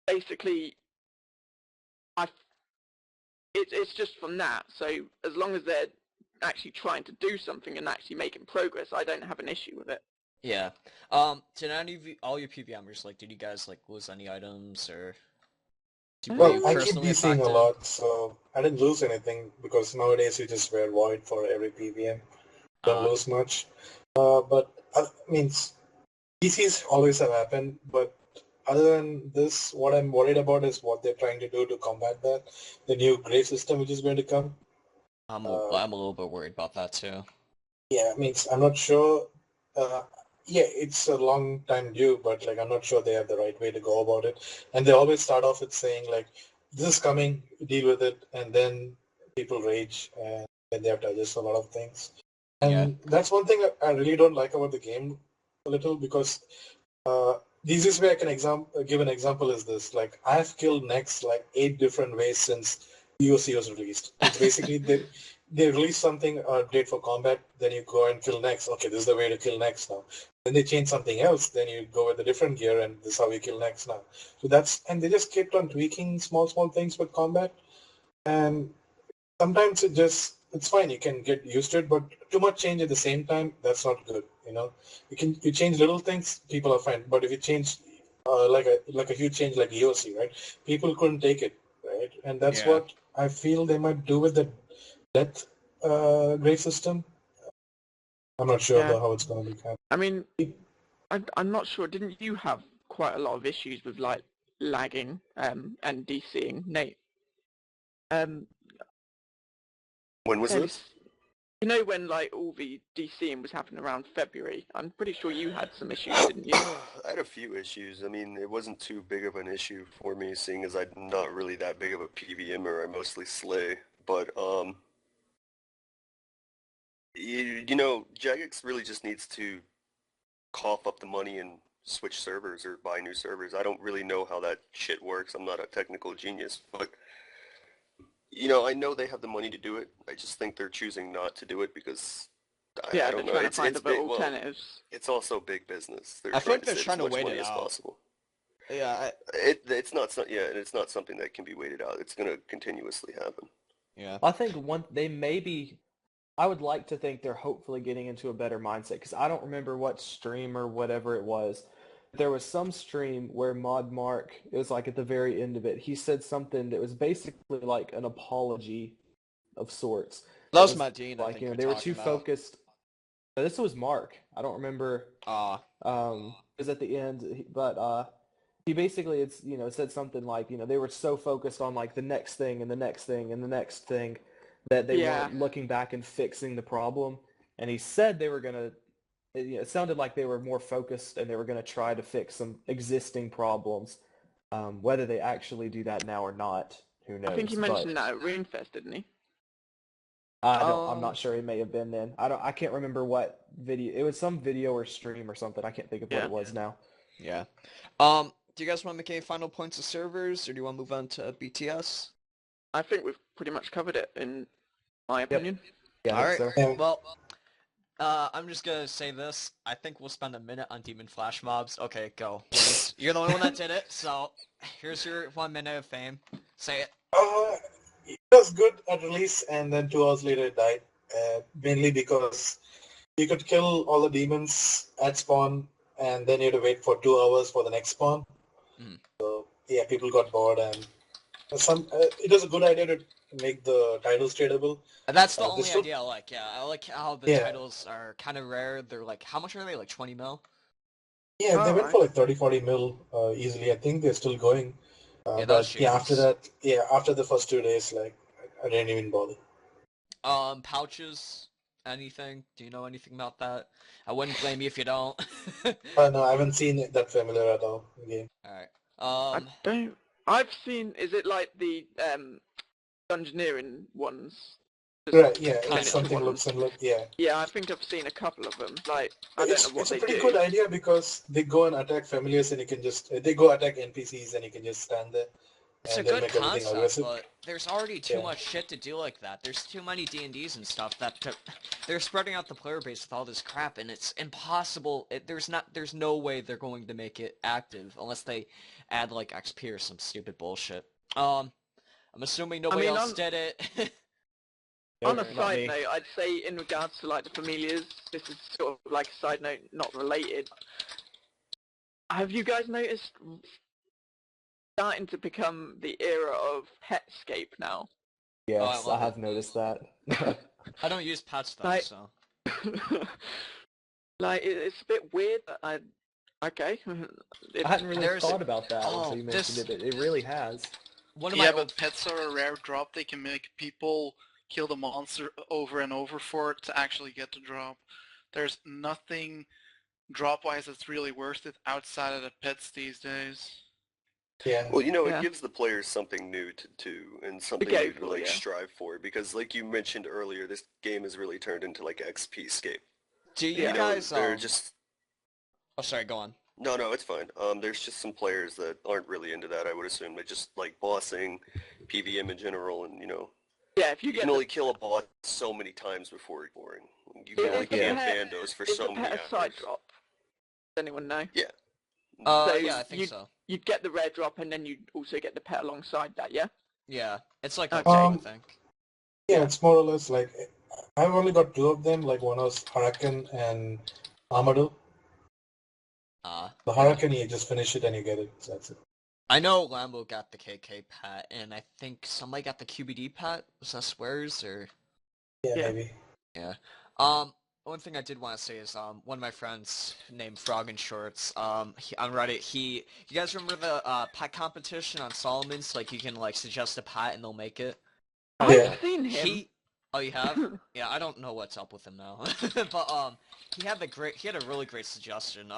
Basically, it's just from that. So as long as they're actually trying to do something and actually making progress, I don't have an issue with it. Yeah. Did any of you, all your PVMers, like, did you guys like lose any items or? Well, Were you I keep personally DCing a affected? lot, so I didn't lose anything because nowadays you just wear void for every PVM. Don't lose much. But I mean, DCs always have happened, but other than this, what I'm worried about is what they're trying to do to combat that. The new grade system which is going to come. I'm a little bit worried about that too. Yeah, I mean, I'm not sure. Yeah, it's a long time due, but like I'm not sure they have the right way to go about it. And they always start off with saying like, "This is coming, deal with it," and then people rage, and then they have to adjust a lot of things. And that's one thing I really don't like about the game a little because the easiest way I can give an example is this: like I've killed Nex like 8 different ways since UOC was released. It's basically they release something update for combat, then you go and kill Nex. Okay, this is the way to kill Nex now. Then they change something else, then you go with a different gear, and this is how you kill Nex now. So and they just kept on tweaking small things with combat, and sometimes it's fine. You can get used to it, but too much change at the same time, that's not good. You change little things, people are fine. But if you change like a huge change like EOC, right? People couldn't take it, right? And that's Yeah. what I feel they might do with the death grade system. I'm not sure Yeah. though how it's going to be handled. I mean, I'm not sure. Didn't you have quite a lot of issues with like lagging and DCing, Nate? When was fairly this? You know when like all the DCing was happening around February? I'm pretty sure you had some issues, didn't you? I had a few issues. I mean, it wasn't too big of an issue for me, seeing as I'm not really that big of a PVMer. I mostly slay. But, Jagex really just needs to cough up the money and switch servers or buy new servers. I don't really know how that shit works. I'm not a technical genius, but I know they have the money to do it. I just think they're choosing not to do it because I Yeah, don't they're know. trying to It's find it's other big. Well, alternatives. it's also big business. They're I trying think to they're save trying as to much wait money it as out. possible. Yeah. It's not and it's not something that can be waited out. It's going to continuously happen. Yeah. I think I would like to think they're hopefully getting into a better mindset because I don't remember what stream or whatever it was. There was some stream where Mod Mark, it was like at the very end of it, he said something that was basically like an apology of sorts. That It was was Madine, I like, think you're they were talking too about. focused. This was Mark. I don't remember. Ah. It was at the end, but he basically said something like, they were so focused on like the next thing and the next thing and the next thing that they Yeah. weren't looking back and fixing the problem. And he said they were gonna. It sounded like they were more focused and they were gonna try to fix some existing problems. Whether they actually do that now or not, who knows? I think he But mentioned that at RuneFest, didn't he? I'm not sure. He may have been then. I can't remember what video. It was some video or stream or something. I can't think of what Yeah. it was now. Yeah. Do you guys want to make any final points of servers, or do you want to move on to BTS? I think we've pretty much covered it, in my opinion. Yeah, I think Alright. so. Well, I'm just gonna say this. I think we'll spend a minute on demon flash mobs. Okay, go. Wins. You're the only one that did it, so here's your 1 minute of fame. Say it. It was good at release, and then 2 hours later it died. Mainly because you could kill all the demons at spawn, and then you had to wait for 2 hours for the next spawn. Mhm. So yeah, people got bored, and it was a good idea to make the titles tradable. That's the this only would- idea I like, yeah. I like how the Yeah. titles are kind of rare. They're like, how much are they? Like 20 mil? Yeah, they went Alright. for like 30-40 mil easily. I think they're still going. Yeah, that was But yeah, after shameless. that, after the first 2 days, like I didn't even bother. Pouches? Anything? Do you know anything about that? I wouldn't blame you if you don't. No, I haven't seen it that familiar at all in the game. Alright. I don't... I've seen... Is it like the dungeoneering ones? Right, yeah, Kind it's of. something looks similar. Yeah. Yeah, I think I've seen a couple of them. Like, I don't know what It's a they pretty do. good idea because they go and attack familiars and you can just they go attack NPCs and you can just stand there It's a and they'll good make everything concept, aggressive. but there's already too Yeah. much shit to do like that. There's too many D&Ds and stuff they're spreading out the player base with all this crap, and it's impossible. There's no way they're going to make it active unless they add like XP or some stupid bullshit. I'm assuming nobody mean, else did it. On a Nope, not side me. note, I'd say in regards to like the familiars, this is sort of like a side note, not related. Have you guys noticed starting to become the era of Petscape now? Yes, love I have it. noticed that. I don't use pets though, Like- so. Like it's a bit weird. Okay. I hadn't really There's- thought about that oh, until you mentioned this- it, but it really has. One of Yeah, my but old pets are a rare drop. They can make people kill the monster over and over for it to actually get the drop. There's nothing drop-wise that's really worth it outside of the pets these days. Yeah. Well, it Yeah. gives the players something new to do and something go new to for, like yeah. strive for because like you mentioned earlier, this game has really turned into like XP scape. Do you Yeah. guys They're just Oh, sorry, go on. no, it's fine. There's just some players that aren't really into that, I would assume. They just like bossing, PVM in general, and Yeah, if you you get can only kill a boss so many times before it's boring. You Yeah, can only it's a camp pet- bandos for is so the many pet a side hours. drop? Does anyone know? Yeah. So Yeah, I think you- so. You'd get the rare drop and then you'd also get the pet alongside that, yeah? Yeah, it's like Okay. that, I think. Yeah, it's more or less like I've only got two of them. Like one was Huracan and Armadillo. The Huracan, you just finish it and you get it. So that's it. I know Lambo got the KK pat, and I think somebody got the QBD pat. Was that Swears or? Yeah, Yeah. maybe. Yeah. One thing I did want to say is one of my friends named Frog in Shorts. On Reddit, you guys remember the pat competition on Solomon's? Like you can like suggest a pat and they'll make it. Yeah. I've seen him. Oh, you have? Yeah, I don't know what's up with him now. But he had a really great suggestion.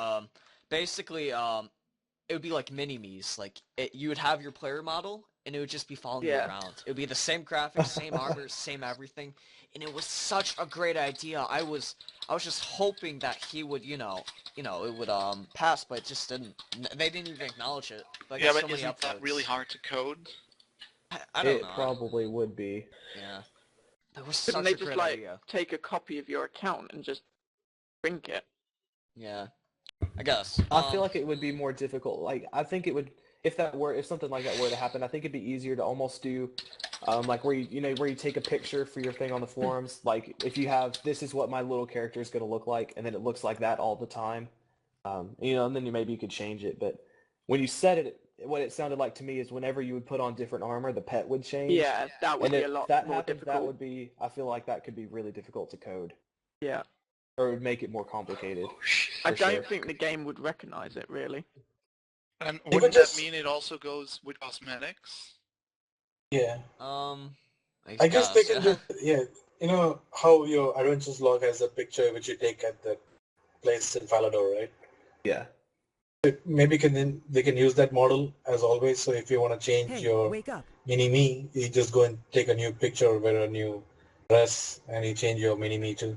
Basically, it would be like mini-me's. Like you would have your player model, and it would just be following you Yeah. around. It would be the same graphics, same armor, same everything, and it was such a great idea. I was just hoping that he would, it would pass, but it just didn't. They didn't even acknowledge it. But I Yeah, got but so many isn't that upvotes. really hard to code? I don't It know. probably would be. Yeah. That was Couldn't such they a just great like idea. take a copy of your account and just drink it? Yeah. I guess. I feel like it would be more difficult. Like I think it would if something like that were to happen. I think it'd be easier to almost do, like where you take a picture for your thing on the forums. Like if you have this is what my little character is going to look like, and then it looks like that all the time. And then maybe you could change it. But when you said it, what it sounded like to me is whenever you would put on different armor, the pet would change. Yeah, that would And be if a lot that more happens, difficult. that would be. I feel like that could be really difficult to code, Yeah. or it would make it more complicated. I for don't sure. think the game would recognize it, really. And could wouldn't just- that mean it also goes with cosmetics? Yeah. I guess they yeah. can just, yeah. You know how your adventures log has a picture which you take at the place in Falador, right? Yeah. Maybe they can use that model as always. So if you want to change your wake up. mini-me, you just go and take a new picture, wear a new dress, and you change your mini-me too.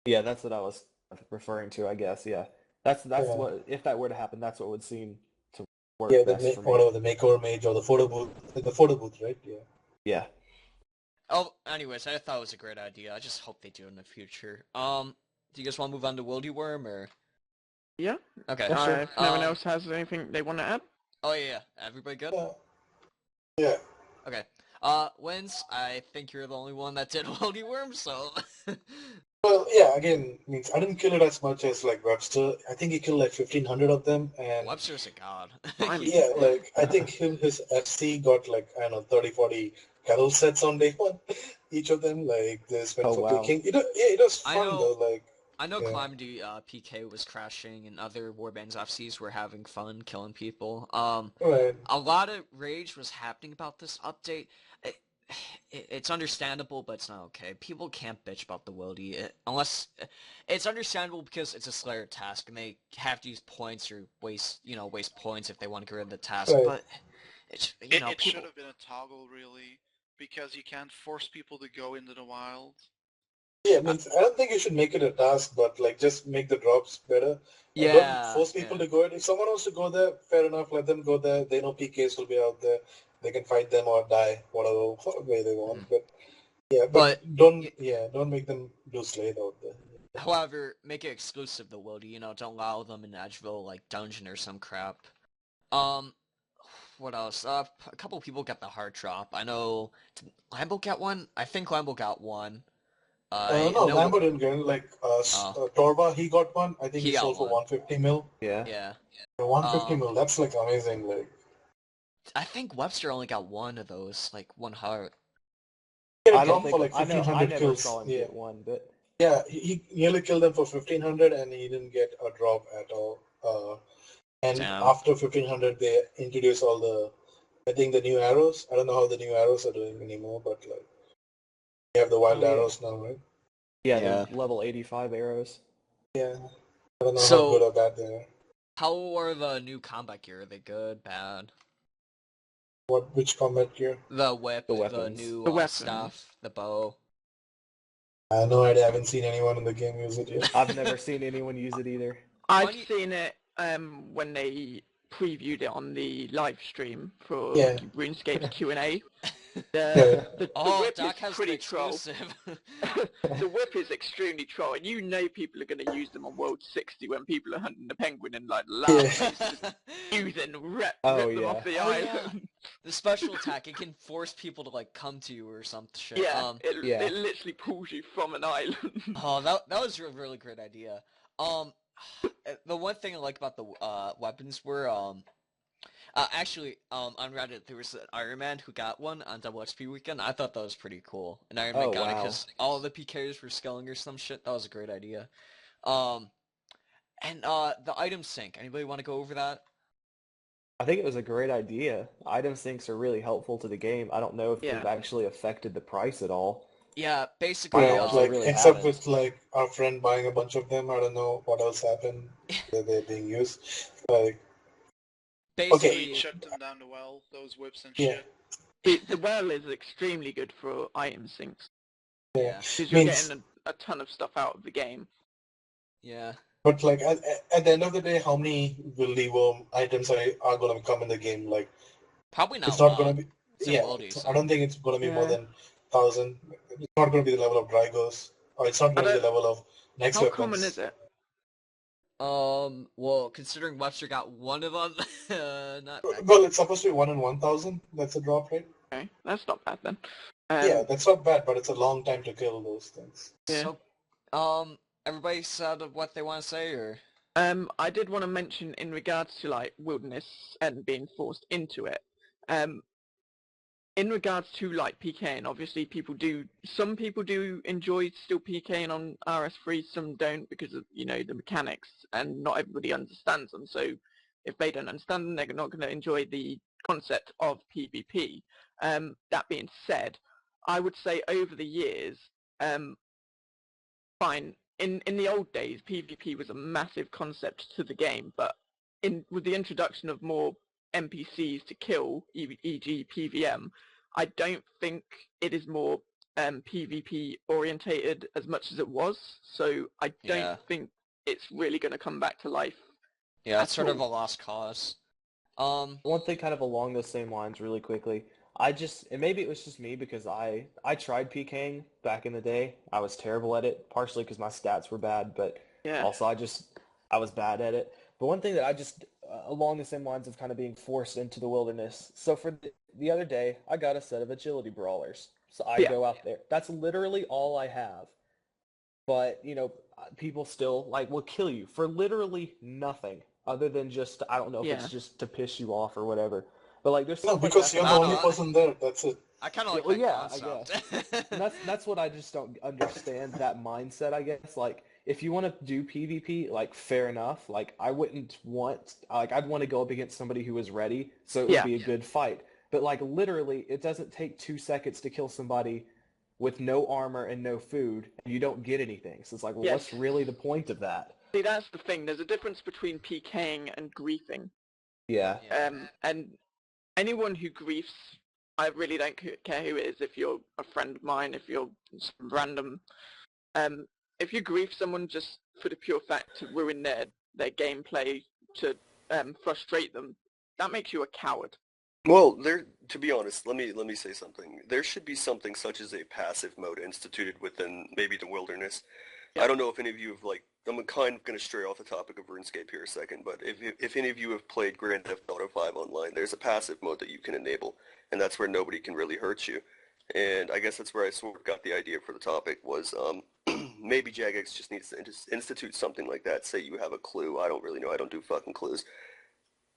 Yeah, that's what I was referring to, I guess. Yeah, that's Yeah. what if that were to happen, that's what would seem to work Yeah, best for me. whatever the makeover mage or the photo booth, right? Yeah. Yeah. Oh, anyways, I thought it was a great idea. I just hope they do it in the future. Do you guys want to move on to Wildy Worm or? Yeah. Okay. Yeah, sure. If no one else has anything they want to add? Oh yeah. Everybody good? Yeah. Okay. Wins, I think you're the only one that did Wildy Worm, so. Well, yeah. Again, means I didn't kill it as much as like Webster. I think he killed like 1,500 of them, and Webster's a god. yeah, like I think his FC got like I don't know 30, 40 kettle sets on day one. Each of them like this went for wow. picking. It was I fun know- though. Like I know Yeah. Calamity PK was crashing and other Warbands FCs were having fun killing people. right. A lot of rage was happening about this update. It's understandable, but it's not okay. People can't bitch about the wildy unless it's understandable because it's a Slayer task and they have to use points or waste points if they want to get rid of the task. Right. But it's It people. should have been a toggle, really, because you can't force people to go into the wild. Yeah, means I don't think you should make it a task, but like just make the drops better. Yeah, Don't force people yeah. to go. If someone wants to go there, fair enough. Let them go there. They know PKs will be out there. They can fight them or die, whatever way they want. But yeah, but don't make them do Slade out there. However, make it exclusive the wildy. Don't allow them in Edgeville like dungeon or some crap. What else? A couple people got the heart drop. I know. Did Lambo get one? I think Lambo got one. No, Lambo didn't get it. Like Torva, he got one. I think he got sold for one. 150 mil. Yeah. Yeah. 150 mil. That's like amazing. Like I think Webster only got one of those, like one heart. he I had don't them for think like I 1,500 never kills. saw him Yeah. get one, but Yeah, he nearly killed them for 1,500 and he didn't get a drop at all. And Damn. after 1,500, they introduced all I think the new arrows. I don't know how the new arrows are doing anymore, but like, you have the wild arrows now, right? yeah, Yeah. the level 85 arrows. Yeah. I don't know So- how good or bad they are. How are the new combat gear? Are they good, bad? Which combat gear? The whip, The the weapons. new The weapons. stuff, the bow. I have no idea. I haven't seen anyone in the game use it yet. I've never seen anyone use it either. I've Funny- seen it when they previewed it on the live stream for Yeah. RuneScape's Q&A. The Oh, whip Doc is has the pretty troll. exclusive. The whip is extremely troll, and you know people are going to use them on World 60 when people are hunting the penguin in like lava bases. Use it and rip Oh, them yeah. off the Oh, yeah. island. The special attack, it can force people to like come to you or some shit. Yeah, Yeah. it literally pulls you from an island. Oh, that was a really great idea. The one thing I like about the weapons were actually on Reddit there was an Iron Man who got one on Double XP weekend. I thought that was pretty cool. An Iron Man Oh, got it wow. because all the PKs were scaling or some shit. That was a great idea. And the item sync. Anybody want to go over that? I think it was a great idea. Item syncs are really helpful to the game. I don't know if they've Yeah. actually affected the price at all. Yeah, basically. My knowledge, they like really except haven't. with like our friend buying a bunch of them, I don't know what else happened that they're being used. Like Basically, He shut them down the well, those whips and Yeah. shit. The well is extremely good for item syncs yeah, because you're Means- getting a ton of stuff out of the game. yeah. But like at the end of the day, how many Willy Worm items are going to come in the game? Like Probably not it's a not lot. going to be. It's Yeah, will be I don't think it's going to be more Yeah. than 1,000. It's not going to be the level of Drygos, or it's not going to be the level of next How weapons. common is it? Well, considering Webster got one of them, not that Well, it's supposed to be 1 in 1,000. That's a drop rate. Okay, that's not bad then. Yeah, that's not bad, but it's a long time to kill those things. Yeah. So, everybody said what they want to say, or I did want to mention in regards to like wilderness and being forced into it. In regards to like PKing, obviously some people do enjoy still PKing on RS3, some don't because of, the mechanics, and not everybody understands them. So if they don't understand them, they're not going to enjoy the concept of PvP. That being said, I would say over the years, fine. In the old days, PvP was a massive concept to the game, but with the introduction of more NPCs to kill, e.g. PVM, I don't think it is more PvP orientated as much as it was. So I don't think it's really going to come back to life. yeah, it's at sort of a all. lost cause. One thing kind of along those same lines really quickly. And maybe it was just me because I tried PKing back in the day. I was terrible at it, partially because my stats were bad, but Yeah. also I was bad at it. But one thing that along the same lines of kind of being forced into the wilderness. So for the other day, I got a set of agility brawlers. So I go out there. That's literally all I have. But, people still will kill you for literally nothing other than just, I don't know if it's just to piss you off or whatever. But there's No, stuff like because that you're the that- only person there. That's it. I kind of like well, that yeah, concept. And that's what I just don't understand, that mindset, I guess. If you want to do PvP, fair enough. I wouldn't want, I'd want to go up against somebody who is ready, so it would be a good fight. But literally, it doesn't take 2 seconds to kill somebody with no armor and no food, and you don't get anything. So it's what's really the point of that? See, that's the thing. There's a difference between PKing and griefing. Yeah. And anyone who griefs, I really don't care who it is. If you're a friend of mine, if you're random, if you grief someone just for the pure fact to ruin their gameplay, to frustrate them, that makes you a coward. Well, to be honest, let me say something. There should be something such as a passive mode instituted within maybe the wilderness. I don't know if any of you have I'm kind of going to stray off the topic of RuneScape here a second, but if any of you have played Grand Theft Auto 5 online, there's a passive mode that you can enable, and that's where nobody can really hurt you. And I guess that's where I sort of got the idea for the topic was maybe Jagex just needs to institute something like that. Say you have a clue. I don't really know. I don't do fucking clues.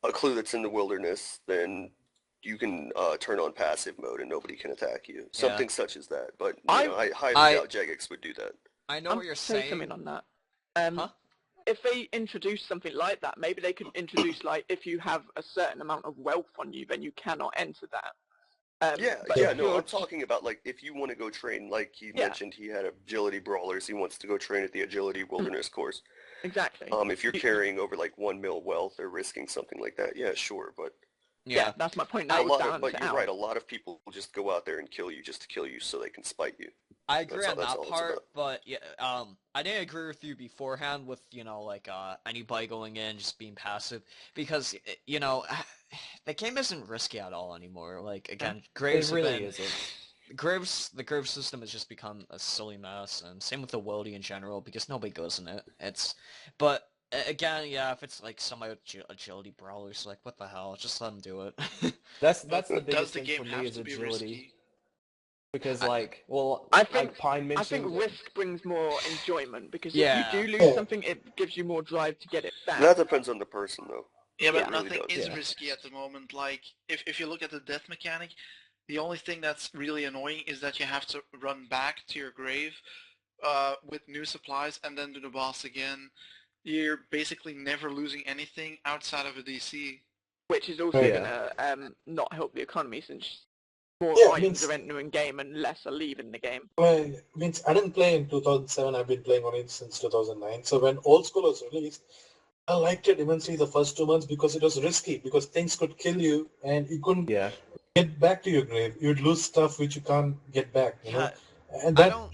A clue that's in the wilderness, then you can turn on passive mode and nobody can attack you. Something such as that. But I highly doubt Jagex would do that. I know what you're saying. Something on that. If they introduce something like that, maybe they could introduce if you have a certain amount of wealth on you, then you cannot enter that. I'm talking about if you want to go train, like he mentioned, he had agility brawlers. He wants to go train at the agility wilderness course. Exactly. If you're carrying over 1 mil wealth or risking something like that, yeah, sure, but yeah, that's my point. but you're right. A lot of people will just go out there and kill you just to kill you, so they can spite you. I agree on that part, but yeah, I didn't agree with you beforehand with anybody going in just being passive because the game isn't risky at all anymore. Like again, It graves have really been isn't. the grave system has just become a silly mess, and same with the wildy in general because nobody goes in it. But again, yeah, if it's like some agility brawlers, like what the hell, just let them do it. That's But the does biggest the thing game for me have is to be agility. risky? Because I- like, well, I think like Pine I think mentioned, risk brings more enjoyment because Yeah. if you do lose Yeah. something, it gives you more drive to get it back. That depends on the person, though. Yeah, but Yeah. It really nothing does. is Yeah. risky at the moment. Like, if you look at the death mechanic, the only thing that's really annoying is that you have to run back to your grave with new supplies and then do the boss again. You're basically never losing anything outside of a DC. Which is also Right. gonna not help the economy since more Yeah, items are entering game and less are leaving the game. Well, means I didn't play in 2007. I've been playing on it since 2009. So when Old School was released, I liked it immensely the first 2 months because it was risky, because things could kill you and you couldn't yeah, get back to your grave. You'd lose stuff which you can't get back, you know? And I that, don't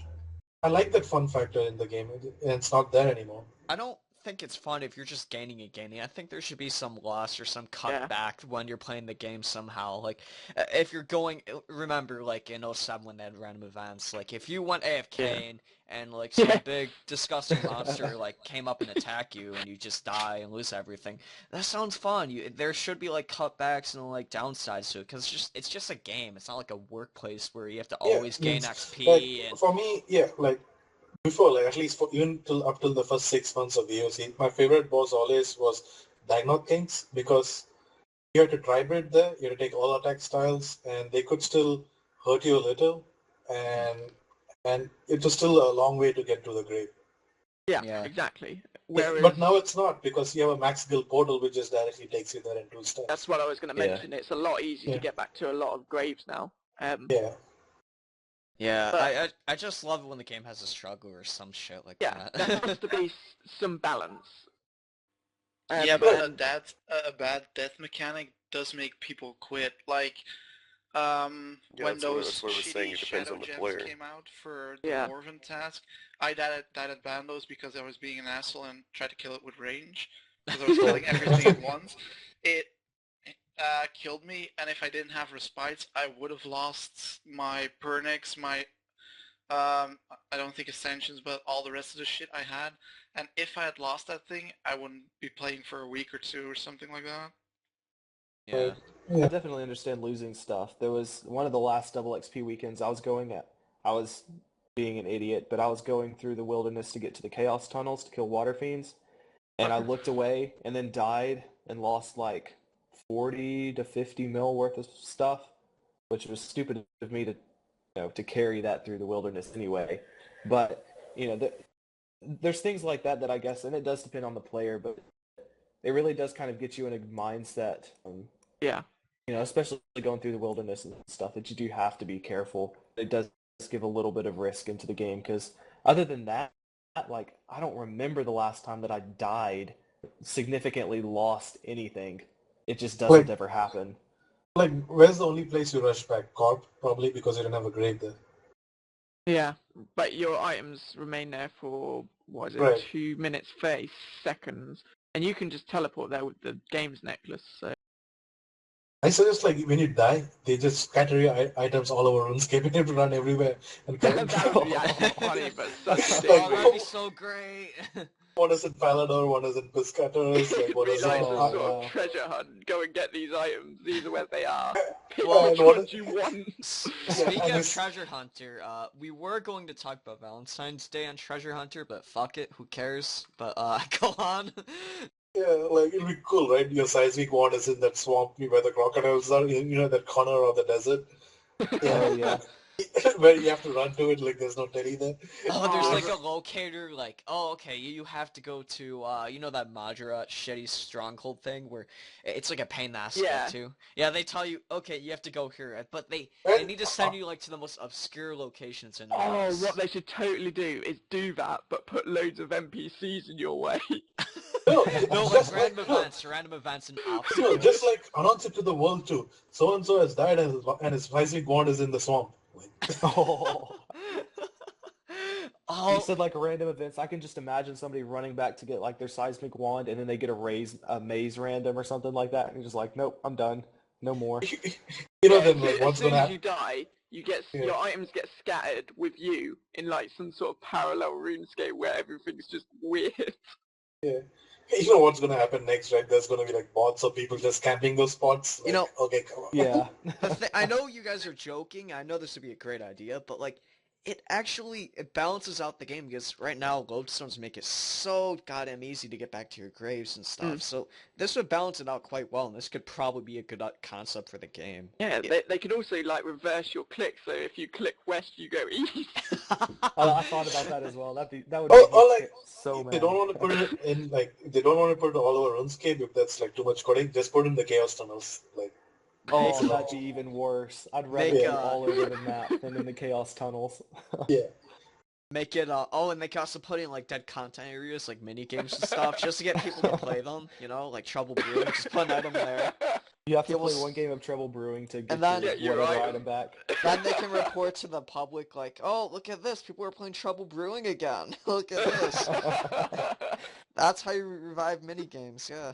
I like that fun factor in the game, and it's not there anymore. I don't think it's fun if you're just gaining and gaining. I think there should be some loss or some Yeah. cutback when you're playing the game somehow. Like, if you're going, remember, like, in '07 when they had random events, like, if you went AFK and like, some Yeah. big, disgusting monster, like, came up and attack you and you just die and lose everything, that sounds fun. There should be, like, cutbacks and, like, downsides to it, because it's just a game. It's not like a workplace where you have to always gain XP like, and... for me, yeah, like before, like at least for even till up till the first 6 months of the VOC, my favorite boss always was Diagnot Kings, because you had to tribrid there, you had to take all attack styles, and they could still hurt you a little, and it was still a long way to get to the grave. Yeah, Yeah. exactly. Yeah, Whereas but now it's not, because you have a max guild portal which just directly takes you there in 2 steps. that's what I was going to Yeah. mention. It's a lot easier Yeah. to get back to a lot of graves now. Yeah. Yeah, But- I just love it when the game has a struggle or some shit like Yeah, that. there has to be some balance. Yeah, but and- a bad death mechanic does make people quit. Like, Yeah, when that's those what I was saying. shitty It depends shadow on the gems player. came out for the Yeah. Morven task, I died at Bandos because I was being an asshole and tried to kill it with range. Because I was killing everything at once. It killed me, and if I didn't have respites, I would have lost my Pernix, my I don't think Ascensions, but all the rest of the shit I had. And if I had lost that thing, I wouldn't be playing for a week or two or something like that. Yeah. I definitely understand losing stuff. There was one of the last double XP weekends I was being an idiot, but I was going through the wilderness to get to the Chaos Tunnels to kill water fiends, and I looked away and then died and lost like 40 to 50 mil worth of stuff, which was stupid of me to to carry that through the wilderness anyway. But there's things like that I guess, and it does depend on the player, but it really does kind of get you in a mindset. yeah. Especially going through the wilderness and stuff, that you do have to be careful. It does give a little bit of risk into the game, because other than that, like, I don't remember the last time that I died, significantly lost anything. It just doesn't ever happen. Like, where's the only place you rush back? Corp, probably, because you didn't have a grave there. Yeah, but your items remain there for, what is it, Right. 2 minutes, 30 seconds, and you can just teleport there with the games necklace, so... I suggest, like, when you die, they just scatter your items all over RuneScape and you have to run everywhere and collect That them. would be actually funny, but such a dick Oh, that'd be move. so great. One is in Palador, one is in Piscators, like, It'd one be is like in... some Oh, sort no. of treasure hunt. Go and get these items. These are where they are. Pick Well, which and what ones is- you want. Speaking and of it's- Treasure Hunter, we were going to talk about Valentine's Day on Treasure Hunter, but fuck it, who cares? But go on. Yeah, like, it'd be cool, right? Your seismic wand is in that swamp where the crocodiles are, that corner of the desert. Oh yeah. Where you have to run to it, like, there's no teddy there. Oh, there's Oh, like a locator, like, oh, okay, you have to go to, that Majora shitty stronghold thing where it's like a pain in the ass to Yeah. get to. Yeah, they tell you, okay, you have to go here, but they And- need to send you, like, to the most obscure locations in the Oh, house. what they should totally do is do that, but put loads of NPCs in your way. No, No, like just random events and no, obstacles. just like announce it to the world too. So and so has died and his seismic wand is in the swamp. Oh. You Oh, said like random events. I can just imagine somebody running back to get like their seismic wand, and then they get a maze random or something like that, and you're just like, nope, I'm done. No more. Then like as what's soon gonna as you happen? die, you get Yeah. your items get scattered with you in like some sort of parallel RuneScape where everything's just weird. Yeah. You know what's gonna happen next, right? There's gonna be like bots of people just camping those spots. You know, Okay, come on. Yeah. I know you guys are joking. I know this would be a great idea, but like, it balances out the game because right now lodestones make it so goddamn easy to get back to your graves and stuff. So this would balance it out quite well, and this could probably be a good concept for the game. Yeah, they could also like reverse your click, so if you click west, you go east. I thought about that as well. That would Oh, make me like so they mad. don't want to put it in like they don't want to put it all over RuneScape if that's like too much coding. Just put in the chaos tunnels. Like Oh, Make- that'd be even worse. I'd rather Make, be all over the map than in the chaos tunnels. yeah. Make it oh, and they can also put in like dead content areas, like mini games and stuff, just to get people to play them. You know, like Trouble Brewing, just put an item there. You have to People play s- one game of Trouble Brewing to get And then- your Get your whatever item. item back. Then they can report to the public like, oh, look at this, people are playing Trouble Brewing again. Look at this. That's how you revive mini games, yeah.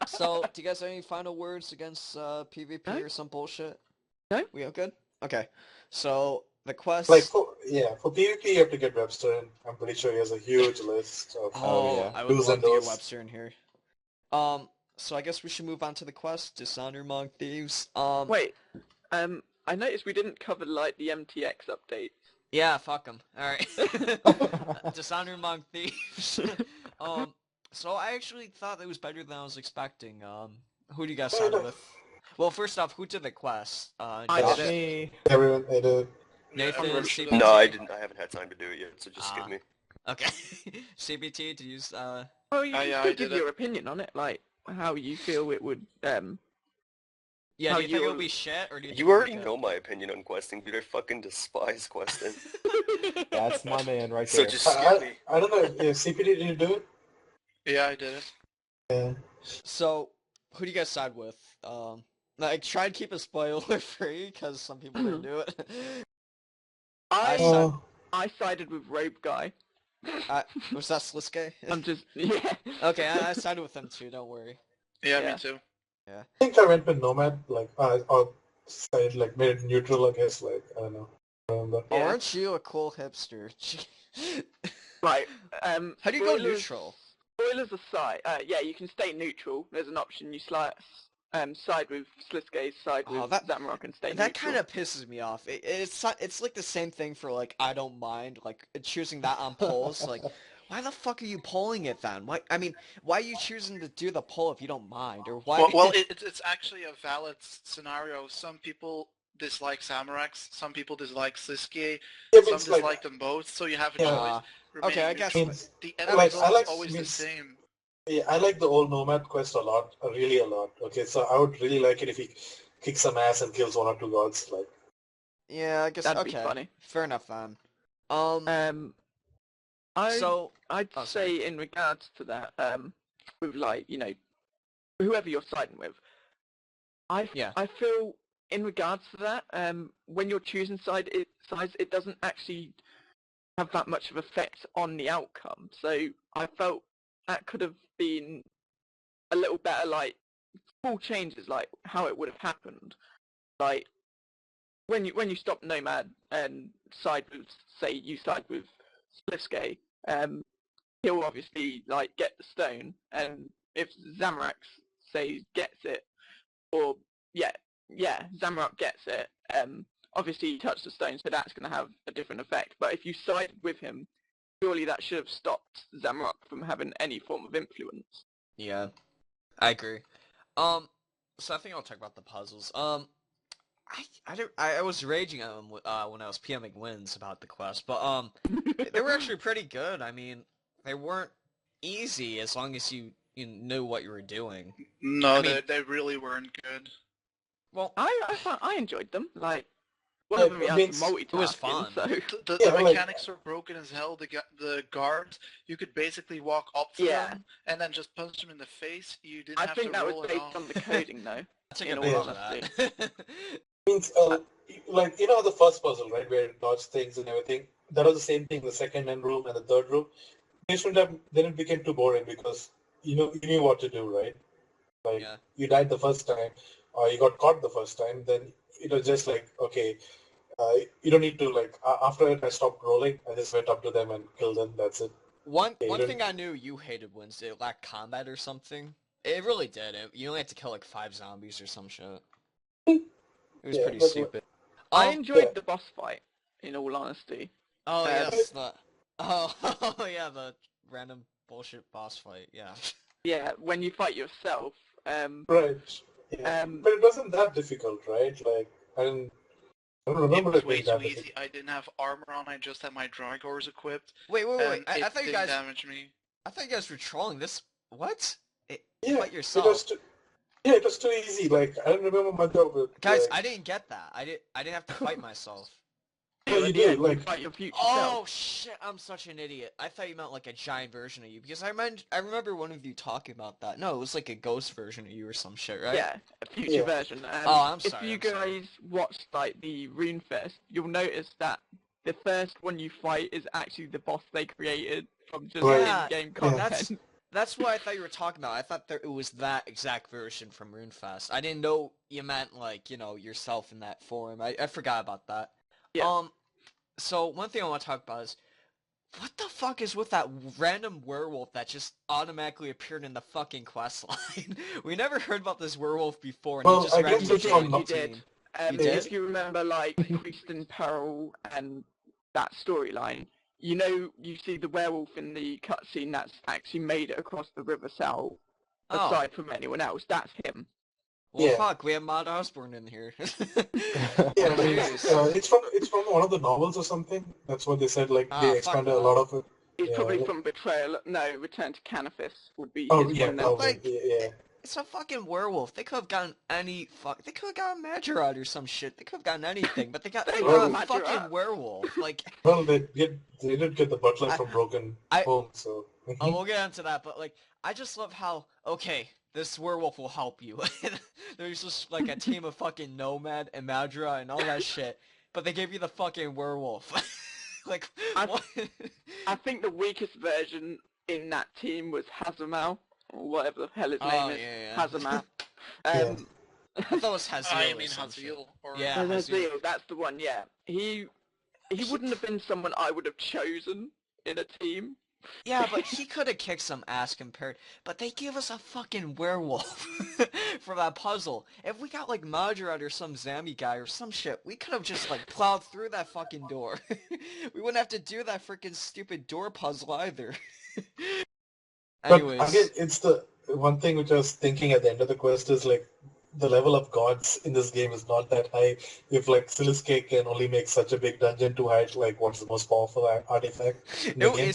So, do you guys have any final words against PvP No. or some bullshit? No. We all good? Okay. So, the quest... Like for PvP you have to get Webster in. I'm pretty sure he has a huge list of Oh, yeah. I would do's love and to get don'ts. Webster in here. So I guess we should move on to the quest, Dishonor Among Thieves. Wait, I noticed we didn't cover like the MTX updates. Yeah, fuck them. Alright. Dishonor Among Thieves. So I actually thought it was better than I was expecting. Who do you guys Oh, side no. with? Well, first off, who did the quest? I Not did it. me. Everyone made a Nathan, everyone CBT? should have. No, I didn't. I haven't had time to do it yet, so just skip Ah. me. Okay. CBT, to use, Well, you yeah, could I give did it. your opinion on it, like how you feel it would. Yeah, How do you think it'll you'll- be shit, or do you think You it'll already be good? know my opinion on questing, dude. I fucking despise questing. That's my man right So there. just skip me. I don't know if CPD did you do it? Yeah, I did it. Yeah. So, who do you guys side with? Like, try and keep it spoiler free, because some people didn't do it. I Oh, I sided with Robe Guy. Was that Sliske? I'm just yeah. Okay, I sided with him too, don't worry. Yeah, Yeah. me too. I think I went with Nomad, like or side like made it neutral, I guess. Like I don't know. I remember. Oh, Yeah. aren't you a cool hipster? Right. How do you go spoilers- neutral? Spoilers aside, yeah, you can stay neutral. There's an option. You side with Sliske, side Oh, with that- Zamrock, and stay That neutral. kind of pisses me off. It's like the same thing for like I don't mind like choosing that on polls. Like, why the fuck are you polling it then? Why are you choosing to do the poll if you don't mind, or why? Well, it's actually a valid scenario. Some people dislike Samarax, some people dislike Siski, Yeah, but some it's like dislike them both, so you have a Yeah. choice. Okay, I remaining guess- neutral. means The That end makes result sense. is always the Means- same. yeah, I like the old Nomad quest a lot, really a lot. Okay, so I would really like it if he kicks some ass and kills one or two gods. Like Yeah, I guess That'd okay. be funny. Fair enough then. I'd Oh, sorry. say in regards to that, with like whoever you're siding with, Yeah. I feel in regards to that, when you're choosing sides, it doesn't actually have that much of effect on the outcome. So I felt that could have been a little better, like small changes, like how it would have happened. Like when you stop Nomad and side with, say you side with Spliske, he'll obviously like get the stone, and if Zamrax say gets it, or Zamrock gets it, obviously he touched the stone, so that's going to have a different effect. But if you sided with him, surely that should have stopped Zamrock from having any form of influence. Yeah, I agree. So I think I'll talk about the puzzles. I was raging at them when I was PMing wins about the quest, but they were actually pretty good. I mean, they weren't easy as long as you knew what you were doing. No, I mean- they really weren't good. Well, I enjoyed them. Like one Yeah, of them it has means- multitasking, it was fun. so The Yeah, like- mechanics are broken as hell. The guards, you could basically walk up to Yeah. them and then just punch them in the face. You didn't I have think to that roll was it based off. on the coding, though. I take in a all page of honesty. that. means like the first puzzle, right, where it dodged things and everything. That was the same thing. The second end room and the third room. They shouldn't have. Then it became too boring because you knew what to do, right? Like, Yeah. you died the first time, or you got caught the first time, then it was just like, okay, you don't need to, like, after it, I stopped rolling. I just went up to them and killed them. That's it. One Yeah, you one don't, thing I knew you hated was it lacked combat or something. It really did. You only had to kill like 5 zombies or some shit. It was yeah, pretty but, stupid. I Um. yeah. enjoyed the boss fight, in all honesty. Oh Um, yes. The. Oh. Oh yeah. The random bullshit boss fight. Yeah. yeah, when you fight yourself, Right. Yeah. um, But it wasn't that difficult, right? Like, I don't It remember was it way being too that easy. difficult. I didn't have armor on, I just had my Drygores equipped, Wait. and I it thought you didn't guys. damage me. I thought you guys were trolling this. What? Yeah, Fight it was yourself. too, yeah, it was too easy. Like, I don't remember much of it. Guys, Like, I didn't get that. I didn't have to fight myself. no, you at the do. end, you Like, fight your future Oh self. shit! I'm such an idiot. I thought you meant like a giant version of you because I remember one of you talking about that. No, it was like a ghost version of you or some shit, right? Yeah, a future yeah, version. Oh, I'm If sorry. you I'm sorry. guys watch like the Rune Fest, you'll notice that the first one you fight is actually the boss they created from just right. Yeah, in-game Yeah. content. that's what I thought you were talking about. I thought it was that exact version from RuneFest. I didn't know you meant like yourself in that forum. I forgot about that. Yeah. So one thing I want to talk about is what the fuck is with that random werewolf that just automatically appeared in the fucking quest line? We never heard about this werewolf before, and he Well, just I guess randomly it's joined from the You did. team. You Yeah, did? If you remember, like Priest in Peril and that storyline, you see the werewolf in the cutscene that's actually made it across the River South. Oh, Aside from anyone else, that's him. well yeah, fuck, we have Maud Osborne in here. yeah. Oh Like, jeez. it's from one of the novels or something. That's what they said. Like, Ah, they fuck expanded a that. lot of it. He's Yeah. probably from Betrayal. No, Return to Canifis would be Oh, his yeah, one then. But probably. like, Yeah. it's a fucking werewolf. They could have gotten any fuck. They could have gotten Magirod or some shit. They could have gotten anything, but they got They got a Magirod. fucking werewolf. Like, Well, they did get the butler I, from Broken I, Home, so. we'll get into that. But like, I just love how okay, this werewolf will help you. There's just like a team of fucking Nomad and Magirod and all that shit, but they gave you the fucking werewolf. Like, I, what? I think the weakest version in that team was Hazamal, or whatever the hell his name Oh is. yeah. Hazamal. Yeah. I thought it was Haziel You or mean some shit. Haziel, or Yeah, Haziel. Hazael, that's the one. Yeah, he wouldn't have been someone I would have chosen in a team. Yeah, but he could have kicked some ass compared. But they give us a fucking werewolf for that puzzle. If we got like Majorad or some Zambi guy or some shit, we could have just like plowed through that fucking door. We wouldn't have to do that freaking stupid door puzzle either. But again, Anyways, it's the one thing which I was thinking at the end of the quest is like the level of gods in this game is not that high. If like SocialSkillers can only make such a big dungeon to hide like what's the most powerful artifact in the game.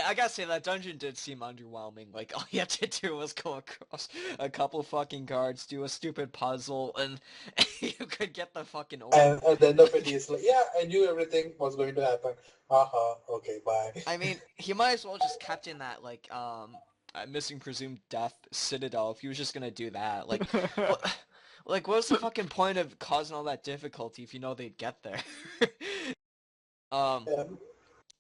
I gotta say that dungeon did seem underwhelming. Like all you had to do was go across a couple fucking guards, do a stupid puzzle, and you could get the fucking orb. And at the end of it, he's like, "Yeah, I knew everything was going to happen. Haha. Okay, bye." I mean, he might as well just kept in that like missing presumed death citadel if he was just gonna do that. Like, what? Like, what's the fucking point of causing all that difficulty if you know they'd get there? um. Yeah.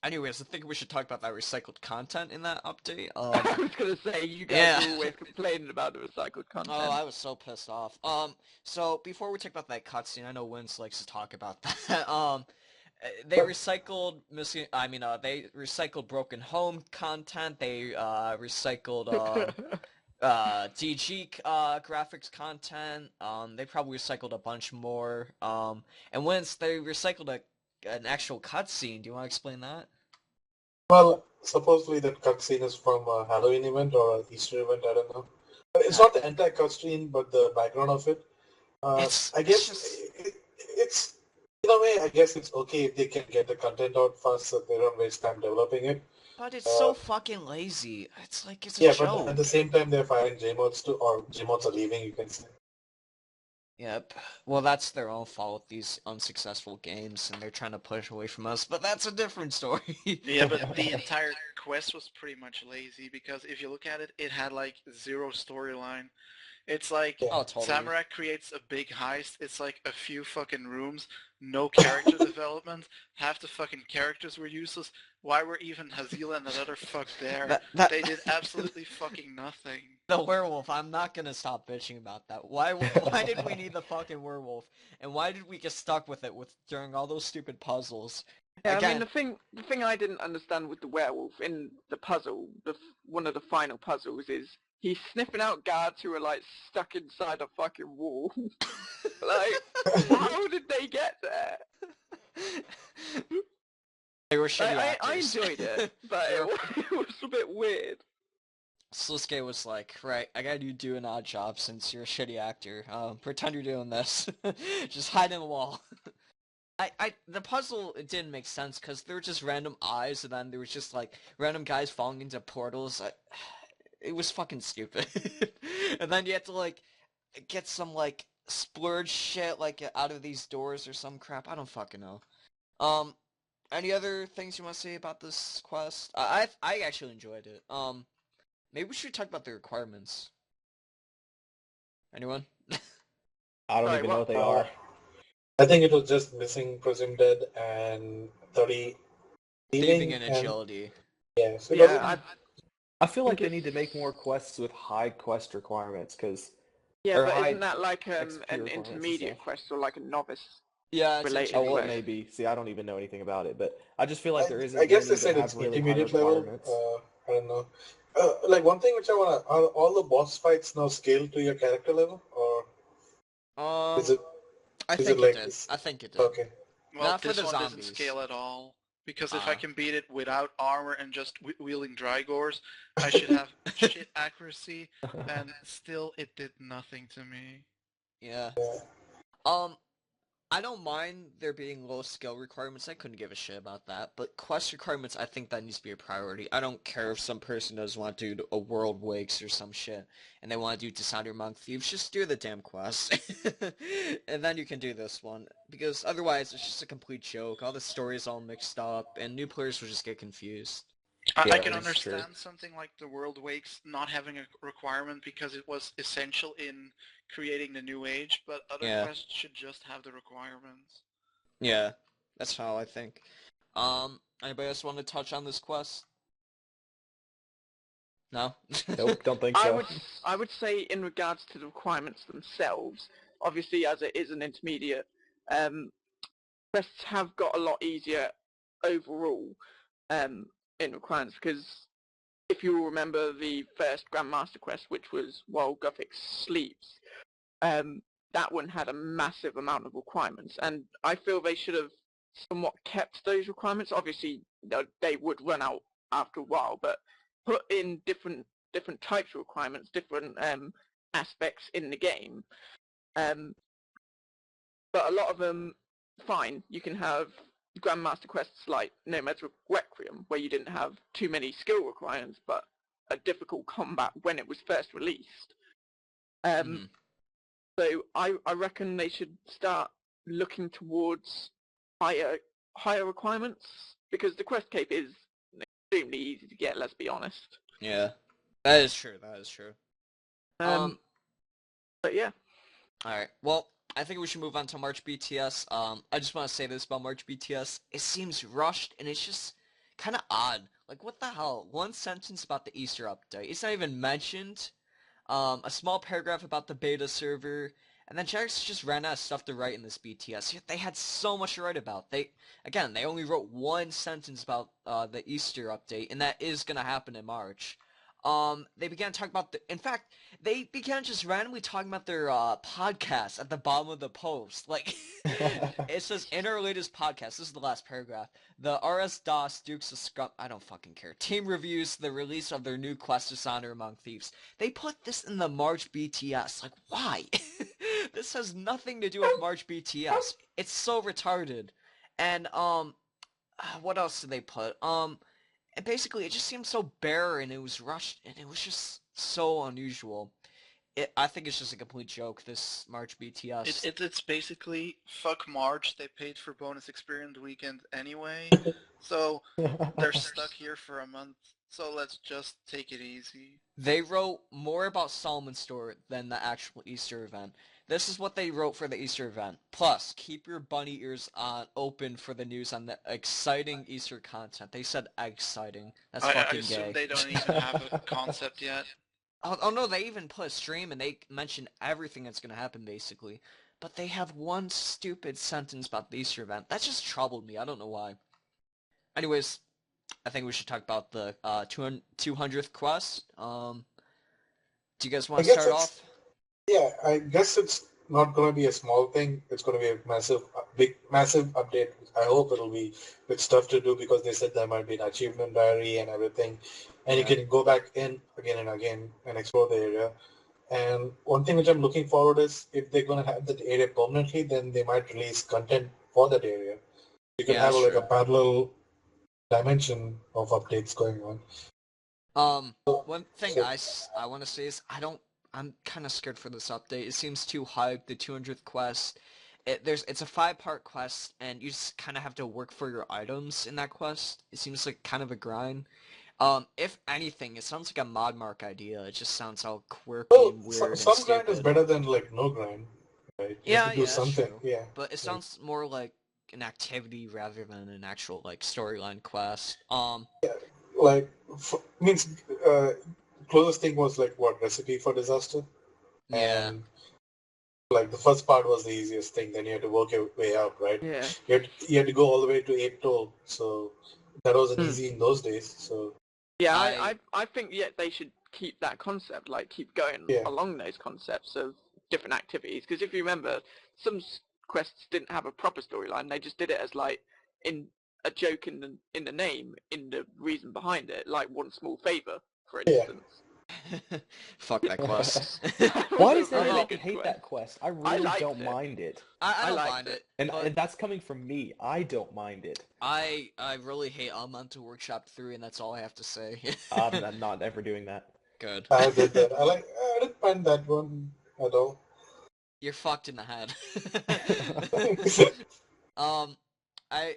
Anyways, I think we should talk about that recycled content in that update. I was gonna say you guys Yeah. are always complaining about the recycled content. Oh, I was so pissed off. So before we talk about that cutscene, I know Wins likes to talk about that. They recycled they recycled Broken Home content. They recycled DG graphics content. They probably recycled a bunch more. And once they recycled an actual cutscene, do you want to explain that? Well, supposedly that cutscene is from a Halloween event or an Easter event. I don't know. But it's not the entire cutscene, but the background of it. I guess it's in a way. I guess it's okay if they can get the content out fast, so they don't waste time developing it. But it's so fucking lazy. It's like it's a Yeah, joke. but at the same time, they're firing JMods too, or JMods are leaving. You can say. Yep. Well, that's their own fault, these unsuccessful games, and they're trying to push away from us, but that's a different story. Yeah, but the entire quest was pretty much lazy because if you look at it, it had like zero storyline. It's like Yeah. Oh, totally. Zamorak creates a big heist. It's like a few fucking rooms, no character development. Half the fucking characters were useless. Why were even Hazila and that other fuck there? That They did absolutely fucking nothing. the werewolf. I'm not gonna stop bitching about that. Why did we need the fucking werewolf? And why did we get stuck with it during all those stupid puzzles? Yeah, I mean Again, the thing I didn't understand with the werewolf in the puzzle, one of the final puzzles is he's sniffing out guards who are like stuck inside a fucking wall. Like, how did they get there? they were shitty I actors. enjoyed it, but They were- it was a bit weird. Sasuke was like, right, I gotta do an odd job since you're a shitty actor. Pretend you're doing this. Just hide in the wall. The puzzle, it didn't make sense because there were just random eyes and then there was just like random guys falling into portals. It was fucking stupid. And then you had to like get some like splurge shit like out of these doors or some crap. I don't fucking know. Um, any other things you want to say about this quest? I actually enjoyed it. Maybe we should talk about the requirements. Anyone? I don't Sorry, even know what what? they are. I think it was just missing Presumed Dead and 30 Thieving thieving and and agility. yeah. So it Yeah, wasn't. I feel like think they need to make it's- more quests with high quest requirements, because Yeah, or but high isn't that like XP an requirements and intermediate stuff. quest or like a novice Yeah, it's related Oh, well, it quest? may intermediate. be. See, I don't even know anything about it, but I just feel like there I isn't guess they many that said have it's really high intermediate level. requirements. I don't know. Like one thing which I wanna, are all the boss fights now scaled to your character level, or is it I is it think it like did. this? I think it did. Okay. Well, Not for this the one doesn't zombies. scale at all. Because if I Uh, can beat it without armor and just wielding Drygores, I should have shit accuracy, and still it did nothing to me. yeah. Um, I don't mind there being low skill requirements. I couldn't give a shit about that. But quest requirements, I think that needs to be a priority. I don't care if some person doesn't want to do a World Wakes or some shit, and they want to do Dishonor Among Thieves. Just do the damn quest, and then you can do this one. Because otherwise, it's just a complete joke. All the stories all mixed up, and new players will just get confused. I Yeah, can that's true. understand something like the World Wakes not having a requirement because it was essential in creating the new age, but other Yeah, quests should just have the requirements. yeah, that's how I think. Anybody else want to touch on this quest? No? Nope, don't think I so. would I would say in regards to the requirements themselves, obviously as it is an intermediate, quests have got a lot easier overall in requirements because if you will remember the first Grandmaster quest, which was while Gothic sleeps, that one had a massive amount of requirements, and I feel they should have somewhat kept those requirements. Obviously, they would run out after a while, but put in different types of requirements, different aspects in the game. Um, but a lot of them, fine. You can have Grandmaster quests like Nomad's Requiem, where you didn't have too many skill requirements, but a difficult combat when it was first released. Mhm. So I reckon they should start looking towards higher requirements because the quest cape is extremely easy to get. Let's be honest. Yeah. That is true, that is true. But yeah, Alright, well, I think we should move on to March BTS. I just want to say this about March BTS. It seems rushed, and it's just kind of odd. Like, what the hell? One sentence about the Easter update. It's not even mentioned. A small paragraph about the beta server, and then Jax just ran out of stuff to write in this BTS. They had so much to write about. They only wrote one sentence about the Easter update, and that is gonna happen in March. They began talking about in fact, they began just randomly talking about their podcast at the bottom of the post. Like, it says, in our latest podcast, this is the last paragraph, the RS-DOS Dukes of Scrum, I don't fucking care, team reviews the release of their new quest Dishonor Among Thieves. They put this in the March BTS. Like, why? This has nothing to do with March BTS. It's so retarded. And, what else did they put? And basically, it just seemed so bare, and it was rushed, and it was just so unusual. I think it's just a complete joke, this March BTS. It's basically fuck March. They paid for bonus experience weekend anyway, so they're stuck here for a month. So let's just take it easy. They wrote more about Solomon's Store than the actual Easter event. This is what they wrote for the Easter event. Plus, keep your bunny ears on open for the news on the exciting Easter content. They said exciting. That's I fucking assume gay. they don't even have a concept yet. Oh no, they even put a stream and they mention everything that's gonna happen basically. But they have one stupid sentence about the Easter event. That just troubled me. I don't know why. Anyways, I think we should talk about the 200th quest. Do you guys I want to guess start it's off? Yeah, I guess it's not going to be a small thing. It's going to be a massive update. I hope it'll be with stuff to do because they said there might be an achievement diary and everything, and you Yeah. can go back in again and again and explore the area. And one thing which I'm looking forward is if they're going to have that area permanently, then they might release content for that area. You can Yeah, have that's like a true. parallel dimension of updates going on. One thing So I want to say is I'm kind of scared for this update. It seems too hyped. The 200th quest. It's a 5-part quest, and you just kind of have to work for your items in that quest. It seems like kind of a grind. If anything, it sounds like a mod mark idea. It just sounds all quirky well, and weird and some grind is stupid. better than like no grind, right? You have Yeah, to do yeah, that's something. true. Yeah. But it Like, sounds more like an activity rather than an actual like storyline quest. like means closest thing was like what recipe for disaster, Yeah. and like the first part was the easiest thing. Then you had to work your way out, right? Yeah. You had to go all the way to 8 toll, so that wasn't Hmm. easy in those days. So Yeah, I I think they should keep that concept, like keep going yeah, along those concepts of different activities. Because if you remember, some quests didn't have a proper storyline. They just did it as like in a joke in the name, in the reason behind it, like one small favor, for yeah. instance. fuck that quest. That was Why a does I don't really everyone know. good hate that quest? I I really liked don't it. mind it. I I don't liked mind it. it, And but that's coming from me. I don't mind it. I really hate Elemental Workshop 3, and that's all I have to say. I'm not ever doing that. Good. I did that. I didn't find that one at all. You're fucked in the head. I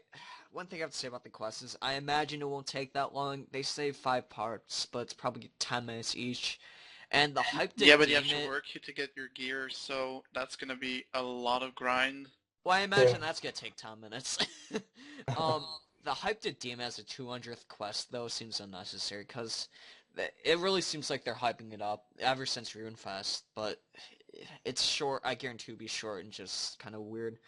one thing I have to say about the quest is I imagine it won't take that long. They say 5 parts, but it's probably 10 minutes each. And the hype to Yeah, but you have deem to it. work to get your gear, so that's gonna be a lot of grind. Well, I Yeah. imagine that's gonna take 10 minutes. The hype to deem as a 200th quest though seems unnecessary because it really seems like they're hyping it up ever since RuneFest, but it's short. I guarantee it'll be short and just kind of weird.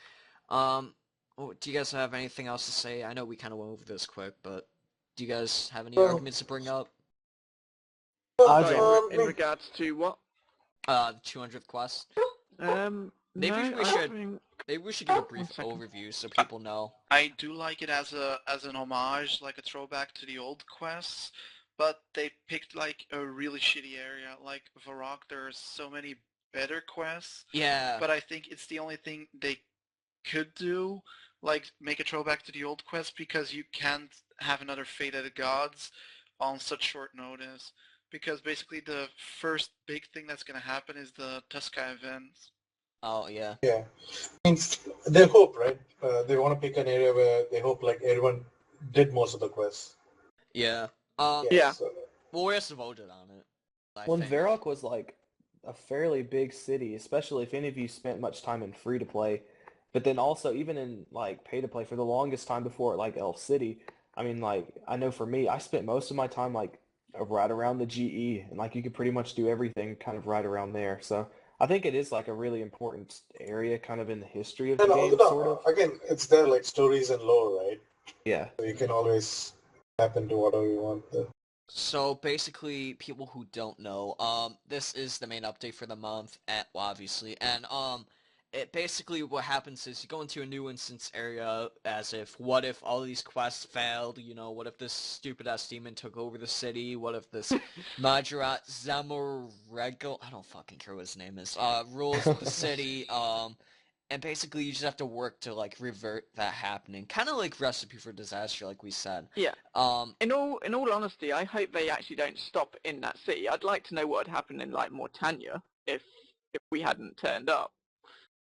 Do you guys have anything else to say? I know we kind of went over this quick, but do you guys have any Well, arguments to bring up? well, I Like don't. in regards to what? The 200th quest. Maybe No, we I should think... maybe we should give a One brief second. overview so people know. I do like it as an homage, like a throwback to the old quests, but they picked like a really shitty area. Like Varrock, there are so many better quests, Yeah, but I think it's the only thing they could do, like make a throwback to the old quest, because you can't have another Fate of the Gods on such short notice. Because basically the first big thing that's going to happen is the Tusca events. oh yeah. yeah. Means they hope, right? They want to pick an area where they hope like everyone did most of the quests. Yeah. Yeah. Yeah. So, Well, we also voted on it, I When think. Varrock was like a fairly big city, especially if any of you spent much time in free to play, but then also even in like pay to play for the longest time before like Elf City. I mean, like I know for me, I spent most of my time like right around the GE, and like you could pretty much do everything kind of right around there. So I think it is like a really important area, kind of in the history of the and game, sort of. again, it's there like stories and lore, right? Yeah. So you can always tap into whatever you want. So basically, people who don't know, this is the main update for the month, well, obviously, and it basically what happens is you go into a new instance area as if, what if all these quests failed? You know, what if this stupid ass demon took over the city? What if this Majorat Zamorego, I don't fucking care what his name is, rules the city? And basically you just have to work to like revert that happening, kind of like Recipe for Disaster, like we said. Yeah. Um, In all honesty, I hope they actually don't stop in that city. I'd like to know what had happened in like Mortania. if we hadn't turned up.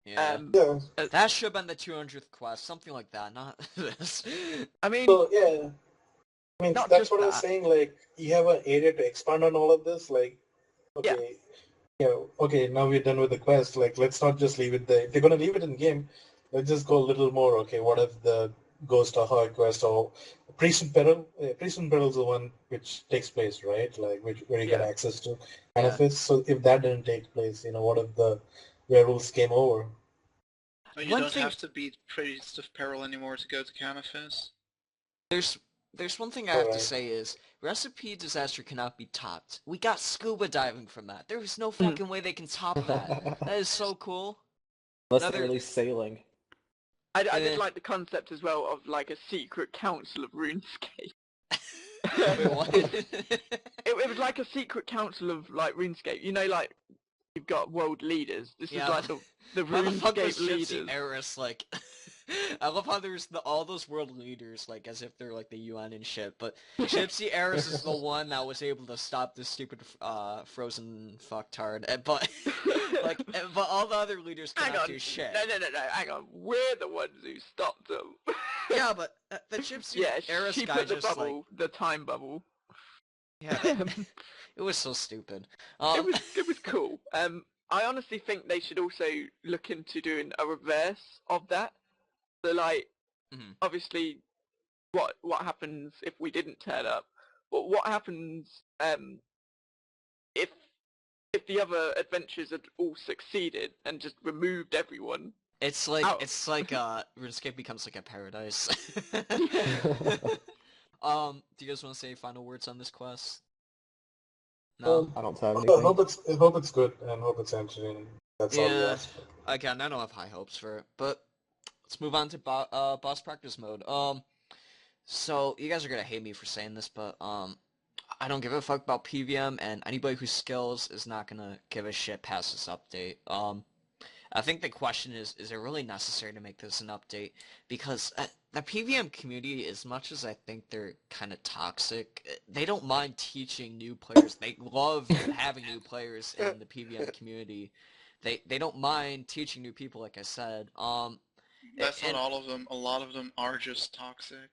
Yeah. Yeah. That should have been the 200th quest, something like that, not this. I mean, So yeah, I mean Not that's just what I was that. saying. Like you have an area to expand on all of this. Like Yeah. okay, yeah, okay. Now we're done with the quest. Like let's not just leave it there. If they're gonna leave it in game, let's just go a little more. Okay, what if the Ghost Ahoy quest or Priest in Peril? Priest in Peril is the one which takes place, right? Like where you get Yeah. access to Yeah. benefits. So if that didn't take place, what if the werewolves came over? Oh, you One don't thing- have to beat Priest of Peril anymore to go to Canifis. There's one thing I have to say is, Recipe Disaster cannot be topped. We got scuba diving from that. There is no fucking way they can top that. That is so cool. Unless they Another- release sailing. I Eh. did like the concept as well of like a secret council of RuneScape. Wait, what? It was like a secret council of like RuneScape. Like you've got world leaders. This Yeah, is like the How the fuck was RuneScape Gypsy leaders. Eris like? I love how there's all those world leaders like as if they're like the UN and shit, but Gypsy Eris is the one that was able to stop this stupid frozen fucktard. But but all the other leaders Hang cannot on. do shit. No, hang on. We're the ones who stopped them. Yeah, but the Gypsy Yeah, Eris she guy put the just bubble, like the time bubble. yeah, it was so stupid. It was cool. I honestly think they should also look into doing a reverse of that. So like, Mhm. obviously, what happens if we didn't turn up? But what happens if the other adventures had all succeeded and just removed everyone? It's like Ow. RuneScape becomes like a paradise. Do you guys want to say final words on this quest? No. I don't have I anything. hope it's good and hope it's entertaining. That's all we Yeah. ask for. Again, I don't have high hopes for it, but let's move on to boss practice mode. So you guys are gonna hate me for saying this, but I don't give a fuck about PVM, and anybody who skills is not gonna give a shit past this update. I think the question is it really necessary to make this an update? Because the PVM community, as much as I think they're kind of toxic, they don't mind teaching new players. They love having new players in the PVM community. They don't mind teaching new people, like I said. That's and- not all of them. A lot of them are just toxic.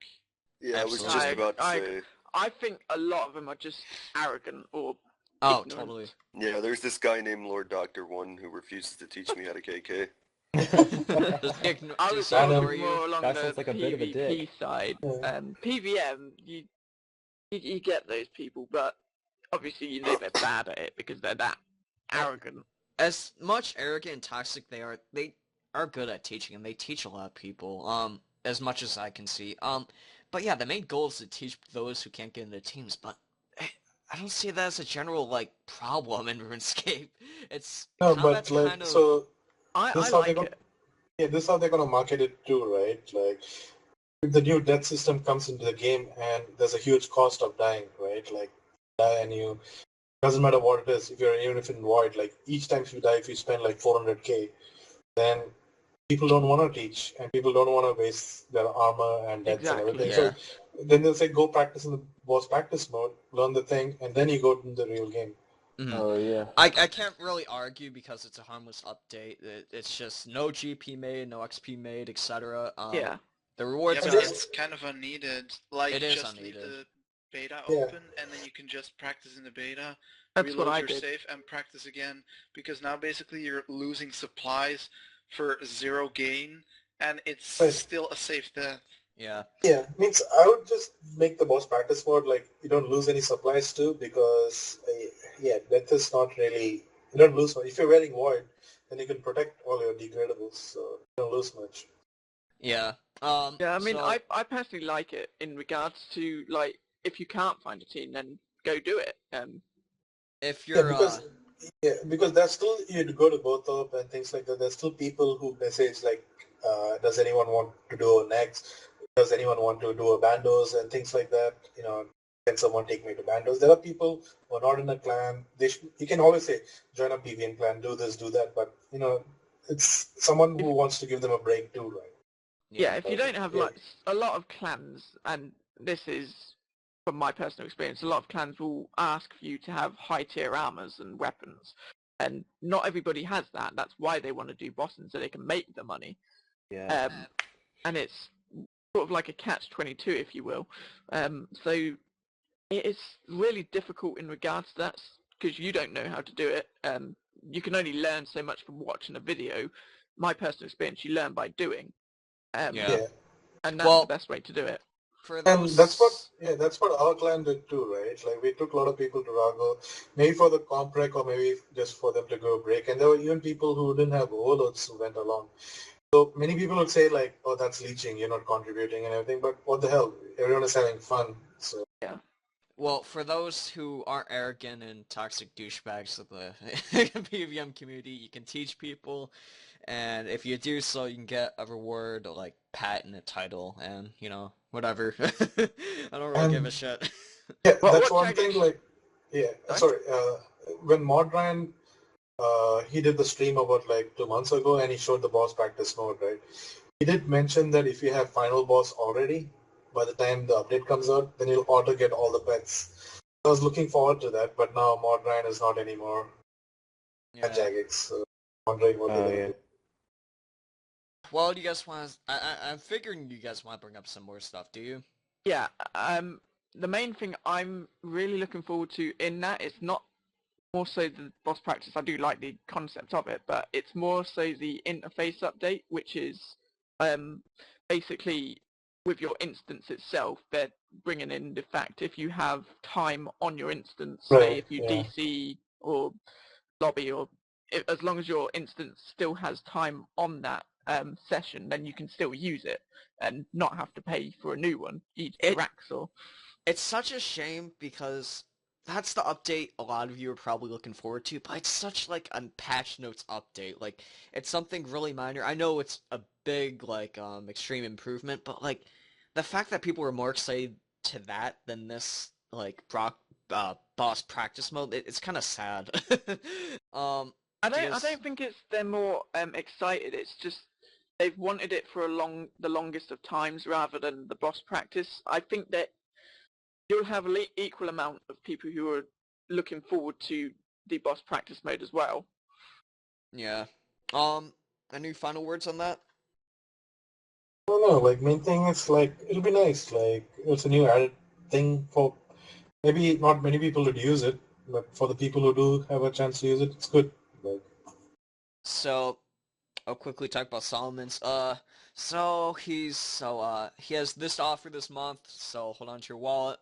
Yeah, I was just Absolutely. about to say. I think a lot of them are just arrogant or Oh, ignorant. totally. Yeah, there's this guy named Lorddoctor1 who refuses to teach me how to KK. I was Just ignore talking you. more along Guy the sounds like a bit of a PvP dick. side. Yeah. PVM, you get those people, but obviously you know they're bad at it because they're that arrogant. As much arrogant and toxic they are good at teaching, and they teach a lot of people. As much as I can see. But yeah, the main goal is to teach those who can't get into teams. But I don't see that as a general problem in RuneScape. It's No, combat's but kind of so I this is how like they're it. this is how they're gonna market it too, right? Like if the new death system comes into the game and there's a huge cost of dying, right? Like die and you doesn't matter what it is. Even if in void, like each time you die, if you spend like 400k, then people don't want to teach and people don't want to waste their armor and deaths Exactly, and everything. yeah. So then they'll say go practice in the boss practice mode, learn the thing, and then you go to the real game. Mhm. Oh yeah. I can't really argue because it's a harmless update. It's just no GP made, no XP made, etc. Yeah. The rewards Yeah, are but it's kind of unneeded. Like, It is just leave unneeded. the beta Yeah. open, and then you can just practice in the beta, That's reload what I your did. save, and practice again. Because now basically you're losing supplies for 0 gain, and it's Right. still a safe death. yeah. Yeah, means I would just make the boss practice mode like you don't lose any supplies too because death is not really you don't lose much. If you're wearing void, then you can protect all your degradables, so you don't lose much. Yeah. Yeah, I mean, so- I personally like it in regards to, like, if you can't find a team, then go do it. if Yeah, you're because there's still you'd go to both up and things like that. There's still people who message like, does anyone want to do a next? Does anyone want to do a bandos and things like that? Can someone take me to bandos? There are people who are not in a clan. You can always say join a PVM clan, do this, do that, but it's someone who wants to give them a break too, right? Yeah, if you don't have, Yeah. like, a lot of clans, and this is from my personal experience, a lot of clans will ask for you to have high tier armors and weapons. and not everybody has that. That's why they want to do bossing, so they can make the money. Yeah. And it's sort of like a catch-22, if you will. So it is really difficult in regards to that because you don't know how to do it. You can only learn so much from watching a video. My personal experience, you learn by doing. Yeah. Yeah. And that's Well, the best way to do it. For And those, that's what our clan did too, right? Like we took a lot of people to Rago, maybe for the comp rec or maybe just for them to go break. And there were even people who didn't have overloads who went along. So many people would say like, oh, that's leeching, you're not contributing and everything. But what the hell? Everyone is having fun. So Yeah. well, for those who aren't arrogant and toxic douchebags of the PVM community, you can teach people, and if you do so, you can get a reward like patent a title, and whatever. I don't really give a and shit. yeah, that's What one thing. Jagex? Like yeah, Sorry? sorry. When Mod Ryan he did the stream about like 2 months ago, and he showed the boss practice mode, right? He did mention that if you have final boss already, by the time the update comes out, then you'll auto get all the pets. I was looking forward to that, but now Mod Ryan is not anymore at Yeah. Jagex, so wondering what they're gonna do. Well, do you guys want? I'm figuring you guys want to bring up some more stuff. Do you? Yeah. The main thing I'm really looking forward to in that is not more so the boss practice. I do like the concept of it, but it's more so the interface update, which is basically with your instance itself, they're bringing in the fact if you have time on your instance, say Right, if you yeah. DC or lobby, or as long as your instance still has time on that session, then you can still use it and not have to pay for a new one, each racks or... It's such a shame because that's the update a lot of you are probably looking forward to, but it's such like a patch notes update. Like it's something really minor. I know it's a big like extreme improvement, but like the fact that people were more excited to that than this like boss practice mode, it's kind of sad. um I don't think it's they're more excited. It's just they've wanted it for the longest of times rather than the boss practice. I think that you'll have an equal amount of people who are looking forward to the boss practice mode as well. Yeah. Any final words on that? I don't know, like main thing is like it'll be nice. Like it's a new added thing for maybe not many people would use it, but for the people who do have a chance to use it, it's good. Like So I'll quickly talk about Solomon's. He has this offer this month, so hold on to your wallet.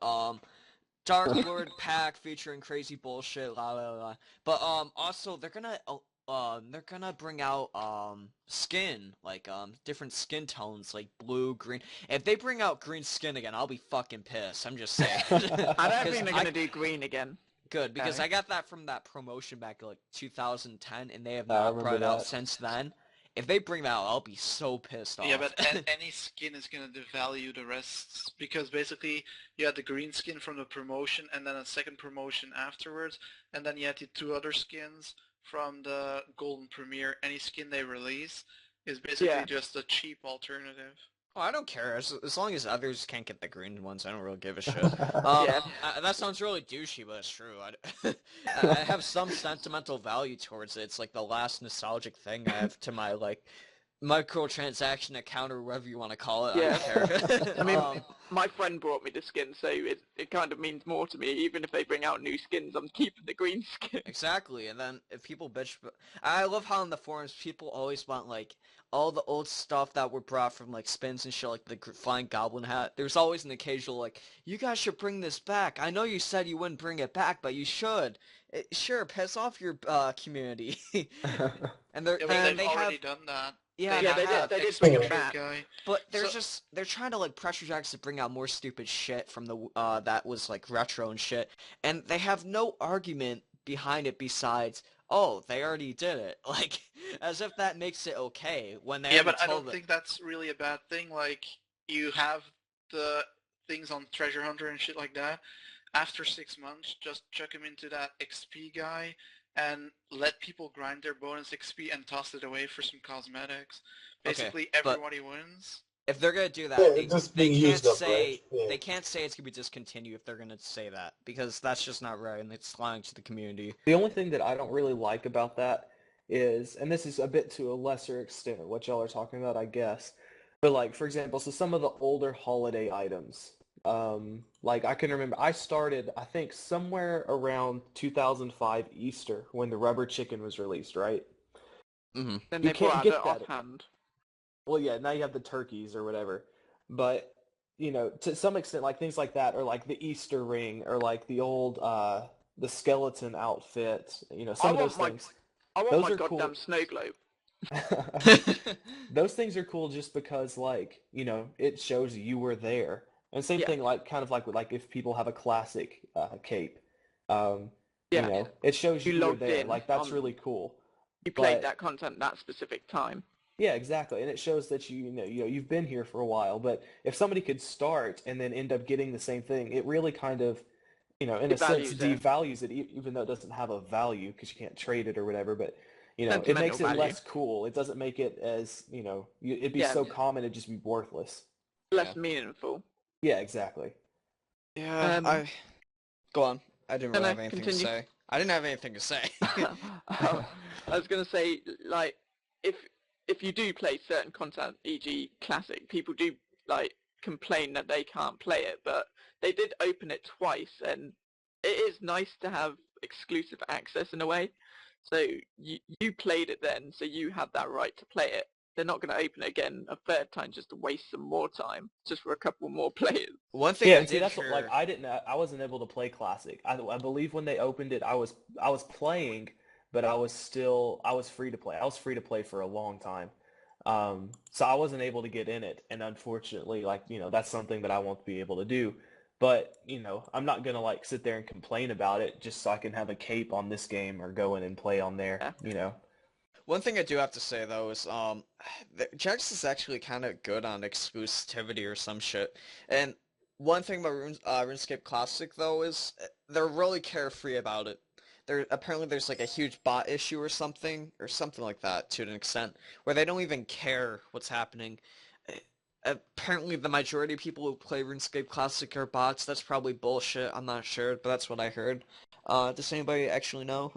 Dark Lord pack featuring crazy bullshit, la la la. But also they're gonna bring out skin, like different skin tones, like blue, green. If they bring out green skin again, I'll be fucking pissed. I'm just saying. I don't think they're gonna do green again. Good, because Okay. I got that from that promotion back in like 2010, and they have I not remember brought it out that. since then. If they bring that out, I'll be so pissed off. Yeah, but any skin is gonna devalue the rest because basically you had the green skin from the promotion and then a second promotion afterwards, and then you had the two other skins from the Golden Premiere. Any skin they release is basically just a cheap alternative. Oh, I don't care. As long as others can't get the green ones, I don't really give a shit. Yeah. That sounds really douchey, but it's true. I have some sentimental value towards it. It's like the last nostalgic thing I have to my like microtransaction account or whatever you want to call it. Yeah. I don't care. I mean, my friend brought me the skin, so it kind of means more to me. Even if they bring out new skins, I'm keeping the green skin. Exactly, and then if people bitch, I love how in the forums people always want like all the old stuff that were brought from like spins and shit, like the flying goblin hat. There's always an occasional like, you guys should bring this back. I know you said you wouldn't bring it back, but you should. Sure, piss off your community. And Yeah, but they've they already have done that. yeah, Yeah, they they have. did bring it Executive back. guy. But So- they're trying to like pressure Jacks to bring out more stupid shit from the that was like retro and shit, and they have no argument behind it besides, oh, they already did it, like as if that makes it okay when they Yeah, already but I told don't it. think that's really a bad thing. Like, you have the things on Treasure Hunter and shit like that. After 6 months, just chuck them into that XP guy and let people grind their bonus XP and toss it away for some cosmetics. Okay, Basically, but everybody wins. if they're gonna do Yeah, that, it's just they being can't used up, say right? Yeah. they can't say it's gonna be discontinued if they're gonna say that, because that's just not right and it's lying to the community. The only thing that I don't really like about that is, and this is a bit to a lesser extent what y'all are talking about, I guess, but like for example, so some of the older holiday items, like I can remember I started I think somewhere around 2005 Easter when the rubber chicken was released, right? Mm-hmm. Then You they brought can't out the get that. offhand. Well, yeah, now you have the turkeys or whatever, but to some extent, like things like that, or like the Easter ring, or like the old the skeleton outfit, some of those things. I want Those my are cool. goddamn snow globe. Those things are cool just because, like, it shows you were there. And same Yeah, thing, like, kind of like if people have a classic cape, um, yeah. it shows You you were logged there. in Like, that's on, really cool. you played But that content that specific time. yeah, exactly. And it shows that you've been here for a while. But if somebody could start and then end up getting the same thing, it really kind of, in a It sense, values it. devalues it, even though it doesn't have a value because you can't trade it or whatever. But, it Sentimental makes it value. less cool. It doesn't make it as, it'd be Yeah, so common it'd just be worthless. less meaningful. Yeah, exactly. Yeah, Um, go on. I didn't can really I have anything to continue? say. I didn't have anything to say. I was gonna say, like, if if you do play certain content, e.g., classic, people do like complain that they can't play it, but they did open it twice, and it is nice to have exclusive access in a way. So you played it then, so you have that right to play it. They're not going to open it again a third time just to waste some more time, just for a couple more players. One thing Yeah, I and see did that's what, like hear. I wasn't able to play classic. I believe when they opened it, I was playing, but I was free to play. I was free to play for a long time. So I wasn't able to get in it, and unfortunately, like, that's something that I won't be able to do. But, I'm not gonna like sit there and complain about it just so I can have a cape on this game or go in and play on there, Yeah. One thing I do have to say though is Jax is actually kind of good on exclusivity or some shit. And one thing about RuneScape Classic though is they're really carefree about it. There's like a huge bot issue or something like that to an extent, where they don't even care what's happening. Apparently the majority of people who play RuneScape Classic are bots. That's probably bullshit. I'm not sure, but that's what I heard. Does anybody actually know?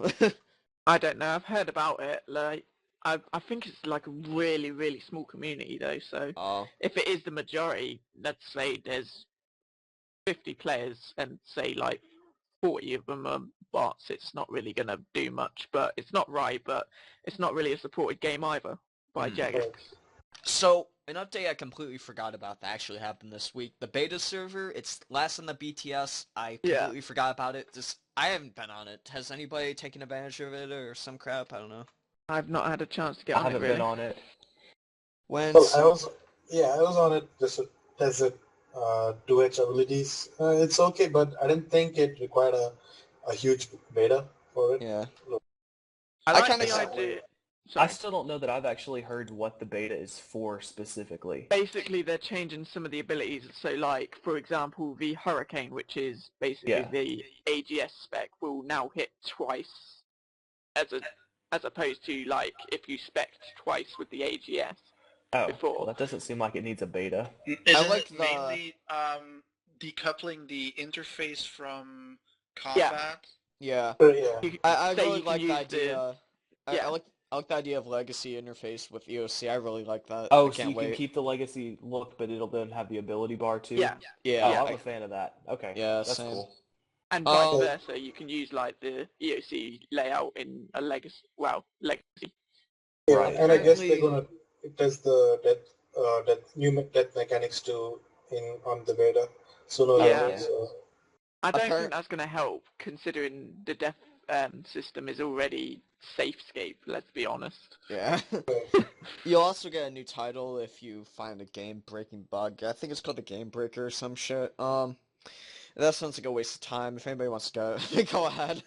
I don't know. I've heard about it. Like, I think it's like a really, really small community though. So Oh. if it is the majority, let's say there's 50 players and say like 40 of them are bots, it's not really gonna do much. But it's not right. But it's not really a supported game either by Jagex. So, an update I completely forgot about that actually happened this week. The beta server, it's last on the BTS. I completely forgot about it. I haven't been on it. Has anybody taken advantage of it or some crap? I don't know. I've not had a chance to get I on it haven't really. been on it. When Well, I was on it just as a 2H abilities. It's okay, but I didn't think it required a huge beta for it. Yeah. I I like kinda the said idea. I Sorry. still don't know that I've actually heard what the beta is for specifically. Basically, they're changing some of the abilities. So, like, for example, the Hurricane, which is basically Yeah. the AGS spec, will now hit twice, as opposed to like if you spec'd twice with the AGS Oh, before. well, that doesn't seem like it needs a beta. Isn't like it mainly decoupling the interface from Yeah. combat? Yeah. Yeah. I Say really you can like the use idea. I yeah. like the idea of legacy interface with EOC. I really like that. Oh, I so can't you can wait. keep the legacy look, but it'll then have the ability bar too? Yeah. Yeah. Oh, I'm a fan of that. Okay. Yeah, That's same. cool. And vice Um, versa, you can use like the EOC layout in a legacy. Yeah, Right. and I guess they're Apparently- gonna test the death mechanics too on the beta sooner or Yeah. later. So I don't Appar- think that's going to help, considering the death system is already safescape. Let's be honest. Yeah. You'll also get a new title if you find a game-breaking bug. I think it's called the Game Breaker or some shit. That sounds like a waste of time. If anybody wants to go, go ahead.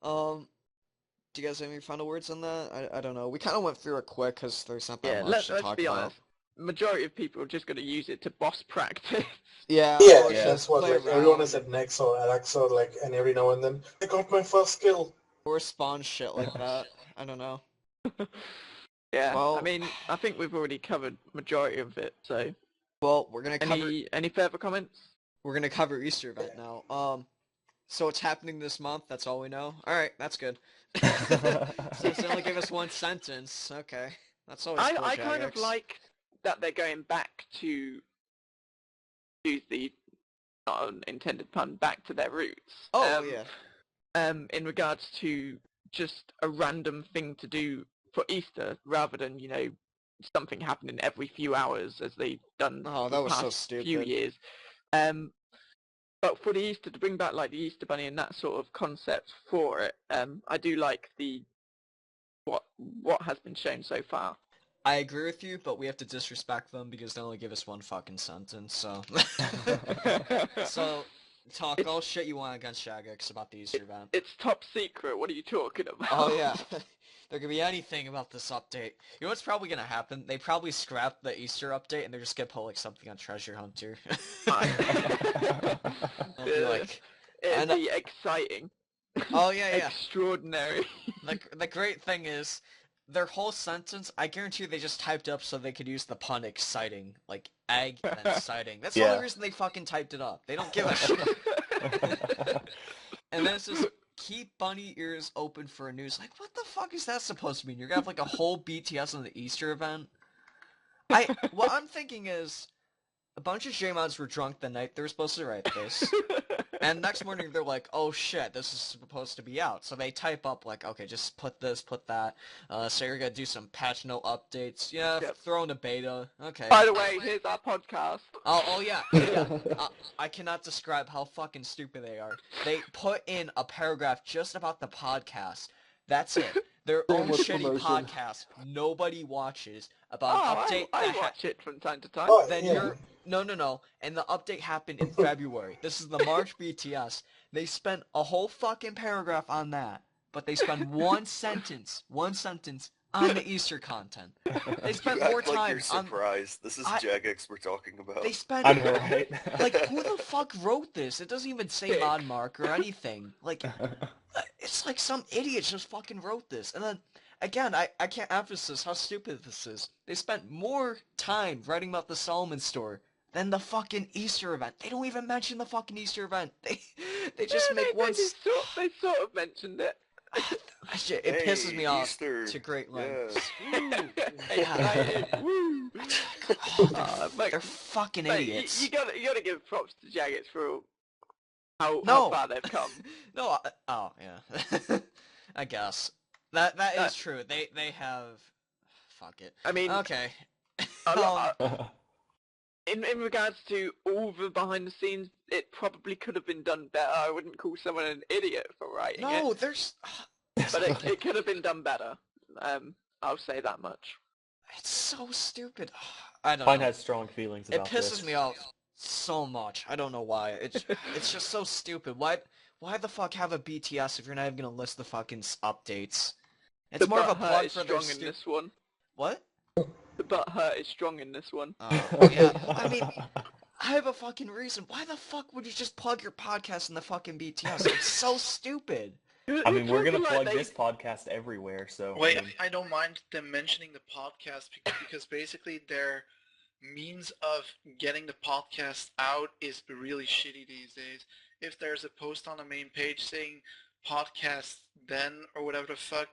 Do you guys have any final words on that? I don't know. We kind of went through it quick because there's not that Yeah, much to let's talk be about. honest. Majority of people are just going to use it to boss practice. Yeah, yeah, or Yeah. that's just what play like everyone around is at Nex or Alexa, like, and every now and then I got my first kill. or spawn shit like that. I don't know. Yeah, Well- I mean, I think we've already covered majority of it. So, Well, we're gonna cover any further comments? Easter event now. So it's happening this month. That's all we know. All right, that's good. Since they only gave us one sentence, okay, that's always cool. I kind of Jagex. like that they're going back to use the not an intended pun back to their roots. Oh yeah. In regards to just a random thing to do for Easter, rather than something happening every few hours as they've done Oh, for that the was so past few stupid. years. But for the Easter, to bring back like the Easter Bunny and that sort of concept for it, I do like the what has been shown so far. I agree with you, but we have to disrespect them because they only give us one fucking sentence. So, so talk all shit you want against Jagex about the Easter event. It's top secret. What are you talking about? Oh yeah. There could be anything about this update. You know what's probably gonna happen? They probably scrap the Easter update and they're just gonna put like something on Treasure Hunter. They'll be like, It'd be exciting. oh yeah, yeah. Extraordinary. The great thing is, their whole sentence, I guarantee you they just typed up so they could use the pun exciting. Like, egg and then exciting. That's the Yeah. only reason they fucking typed it up. They don't give a shit. And then it says, keep bunny ears open for news. Like, what the fuck is that supposed to mean? You're gonna have like a whole BTS on the Easter event? What I'm thinking is, a bunch of J-mods were drunk the night they were supposed to write this. And next morning they're like, oh shit, this is supposed to be out. So they type up like, okay, just put this, put that. So you're gonna do some patch note updates. Yeah, Yep. throw in a beta. Okay. By the way, here's our podcast. Oh yeah, yeah. I cannot describe how fucking stupid they are. They put in a paragraph just about the podcast. That's it. Their own Shameless shitty promotion. podcast nobody watches about an update I that watch it from time to time. Oh, then yeah. you're no, and the update happened in February. This is the March BTS. They spent a whole fucking paragraph on that, but they spent one sentence on the Easter content. They spent You more act like time you're on. surprised. This is Jagex we're talking about. They spent I know, right? like who the fuck wrote this? It doesn't even say mod mark or anything. Like it's like some idiot just fucking wrote this. And then again, I can't emphasize how stupid this is. They spent more time writing about the Solomon store than the fucking Easter event. They don't even mention the fucking Easter event. They just make one. They sort of mentioned it. It pisses me off Easter. to great Yeah. lengths. Excited. Woo. They're fucking Mate, idiots. you gotta give props to Jagged for how No. far they've come. No, oh yeah. I guess that is true. They have. Fuck it. I mean, Okay. a lot- in regards to all the behind the scenes, it probably could have been done better. I wouldn't call someone an idiot for writing No, it, there's. but it could have been done better. I'll say that much. It's so stupid. I don't Pine know. has strong feelings It about pisses this. me off so much. I don't know why. It's just so stupid. Why the fuck have a BTS if you're not even gonna list the fucking updates? It's The more of a butt hurt plug is for their strong in this one. What? The butt hurt is strong in this one. Oh, yeah. I mean, I have a fucking reason. Why the fuck would you just plug your podcast in the fucking BTS? It's so stupid. I mean, we're gonna talking plug like this podcast everywhere, so. Wait, I mean, I don't mind them mentioning the podcast because basically their means of getting the podcast out is really shitty these days. If there's a post on the main page saying podcast then or whatever the fuck,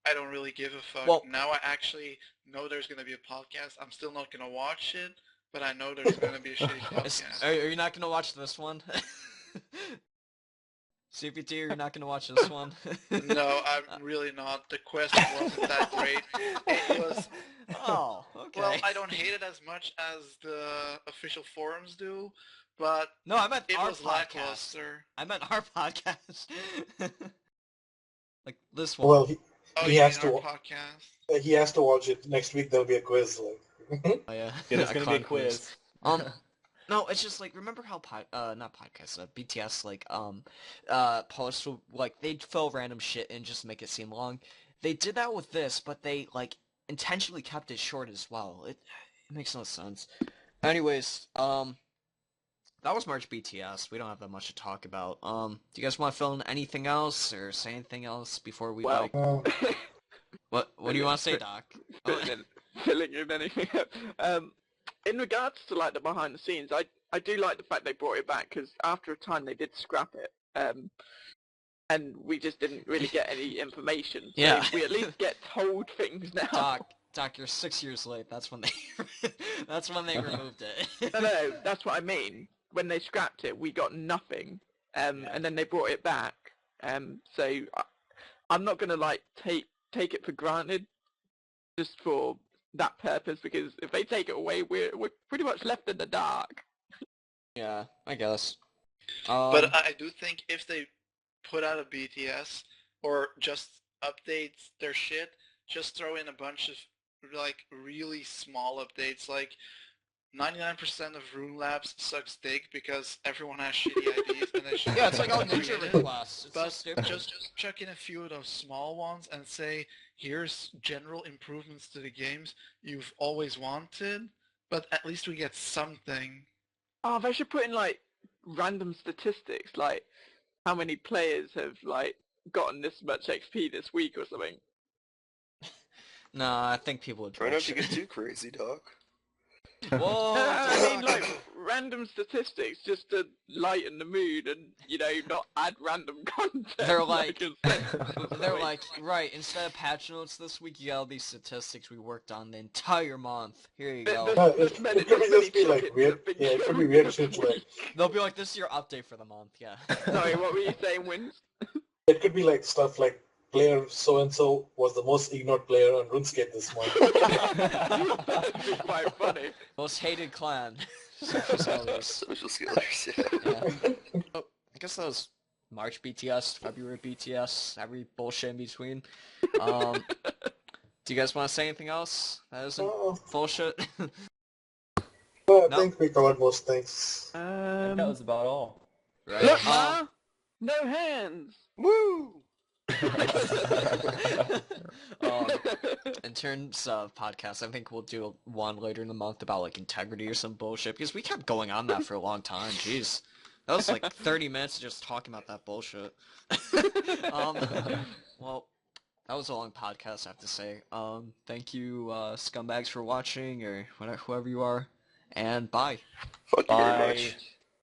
I don't really give a fuck. Well- Now I actually know there's gonna be a podcast. I'm still not gonna watch it, but I know there's gonna be a shitty podcast. Are you not gonna watch this one? CPT, are you not gonna watch this one? No, I'm really not. The quest wasn't that great. It was... Oh, okay. Well, I don't hate it as much as the official forums do, but No, I meant it our was podcast. lackluster. I meant our podcast. Like this one. Well, Oh, he you has mean to. our podcast? He has to watch it next week. There'll be a quiz. Like, Oh, yeah. yeah, there's gonna be a con quiz. No, it's just like remember how not podcasts, BTS like posts will, like they'd fill random shit in just to make it seem long. They did that with this, but they like intentionally kept it short as well. It makes no sense. Anyways, that was March BTS. We don't have that much to talk about. Do you guys want to fill in anything else or say anything else before we Well, like what do you want to say, Doc? filling in anything. In regards to like the behind the scenes, I do like the fact they brought it back because after a time they did scrap it, and we just didn't really get any information. So Yeah. we at least get told things now. Doc, you're 6 years late. That's when they removed it. No, that's what I mean. When they scrapped it, we got nothing, and then they brought it back. So I'm not gonna like take it for granted just for that purpose, because if they take it away, we're pretty much left in the dark. Yeah, I guess. But I do think if they put out a BTS or just update their shit, just throw in a bunch of like really small updates, like 99% of Rune Labs sucks dick because everyone has shitty IDs and they should Yeah, it's like all create ninja it. class. It's so But stupid. just chuck in a few of those small ones and say, here's general improvements to the games you've always wanted, but at least we get something. Oh, they should put in like random statistics, like how many players have like gotten this much XP this week or something. No, I think people would Try not to bullshit. get too crazy, Doc. Whoa! I mean, like random statistics just to lighten the mood and not add random content. They're like, I they're like, right, instead of patch notes this week, you got all these statistics we worked on the entire month. Here you go. No, it could just be like weird. Yeah, it could be weird shit like. They'll be like, this is your update for the month, yeah. Sorry, what were you saying, Wins? It could be like stuff like player so and so was the most ignored player on RuneScape this month. That'd be quite funny. Most hated clan. SocialSkillers. SocialSkillers, Yeah. Oh, I guess that was March BTS, February BTS, every bullshit in between. Do you guys want to say anything else? That isn't bullshit. I No. think we covered most things. That was about all. Right. Look, Ma! No hands! Woo! In terms of podcasts, I think we'll do one later in the month about like integrity or some bullshit, because we kept going on that for a long time. Jeez. That was like 30 minutes of just talking about that bullshit. Well, that was a long podcast, I have to say. Thank you, scumbags, for watching, or whoever you are, and bye. Fuck you very Bye. much.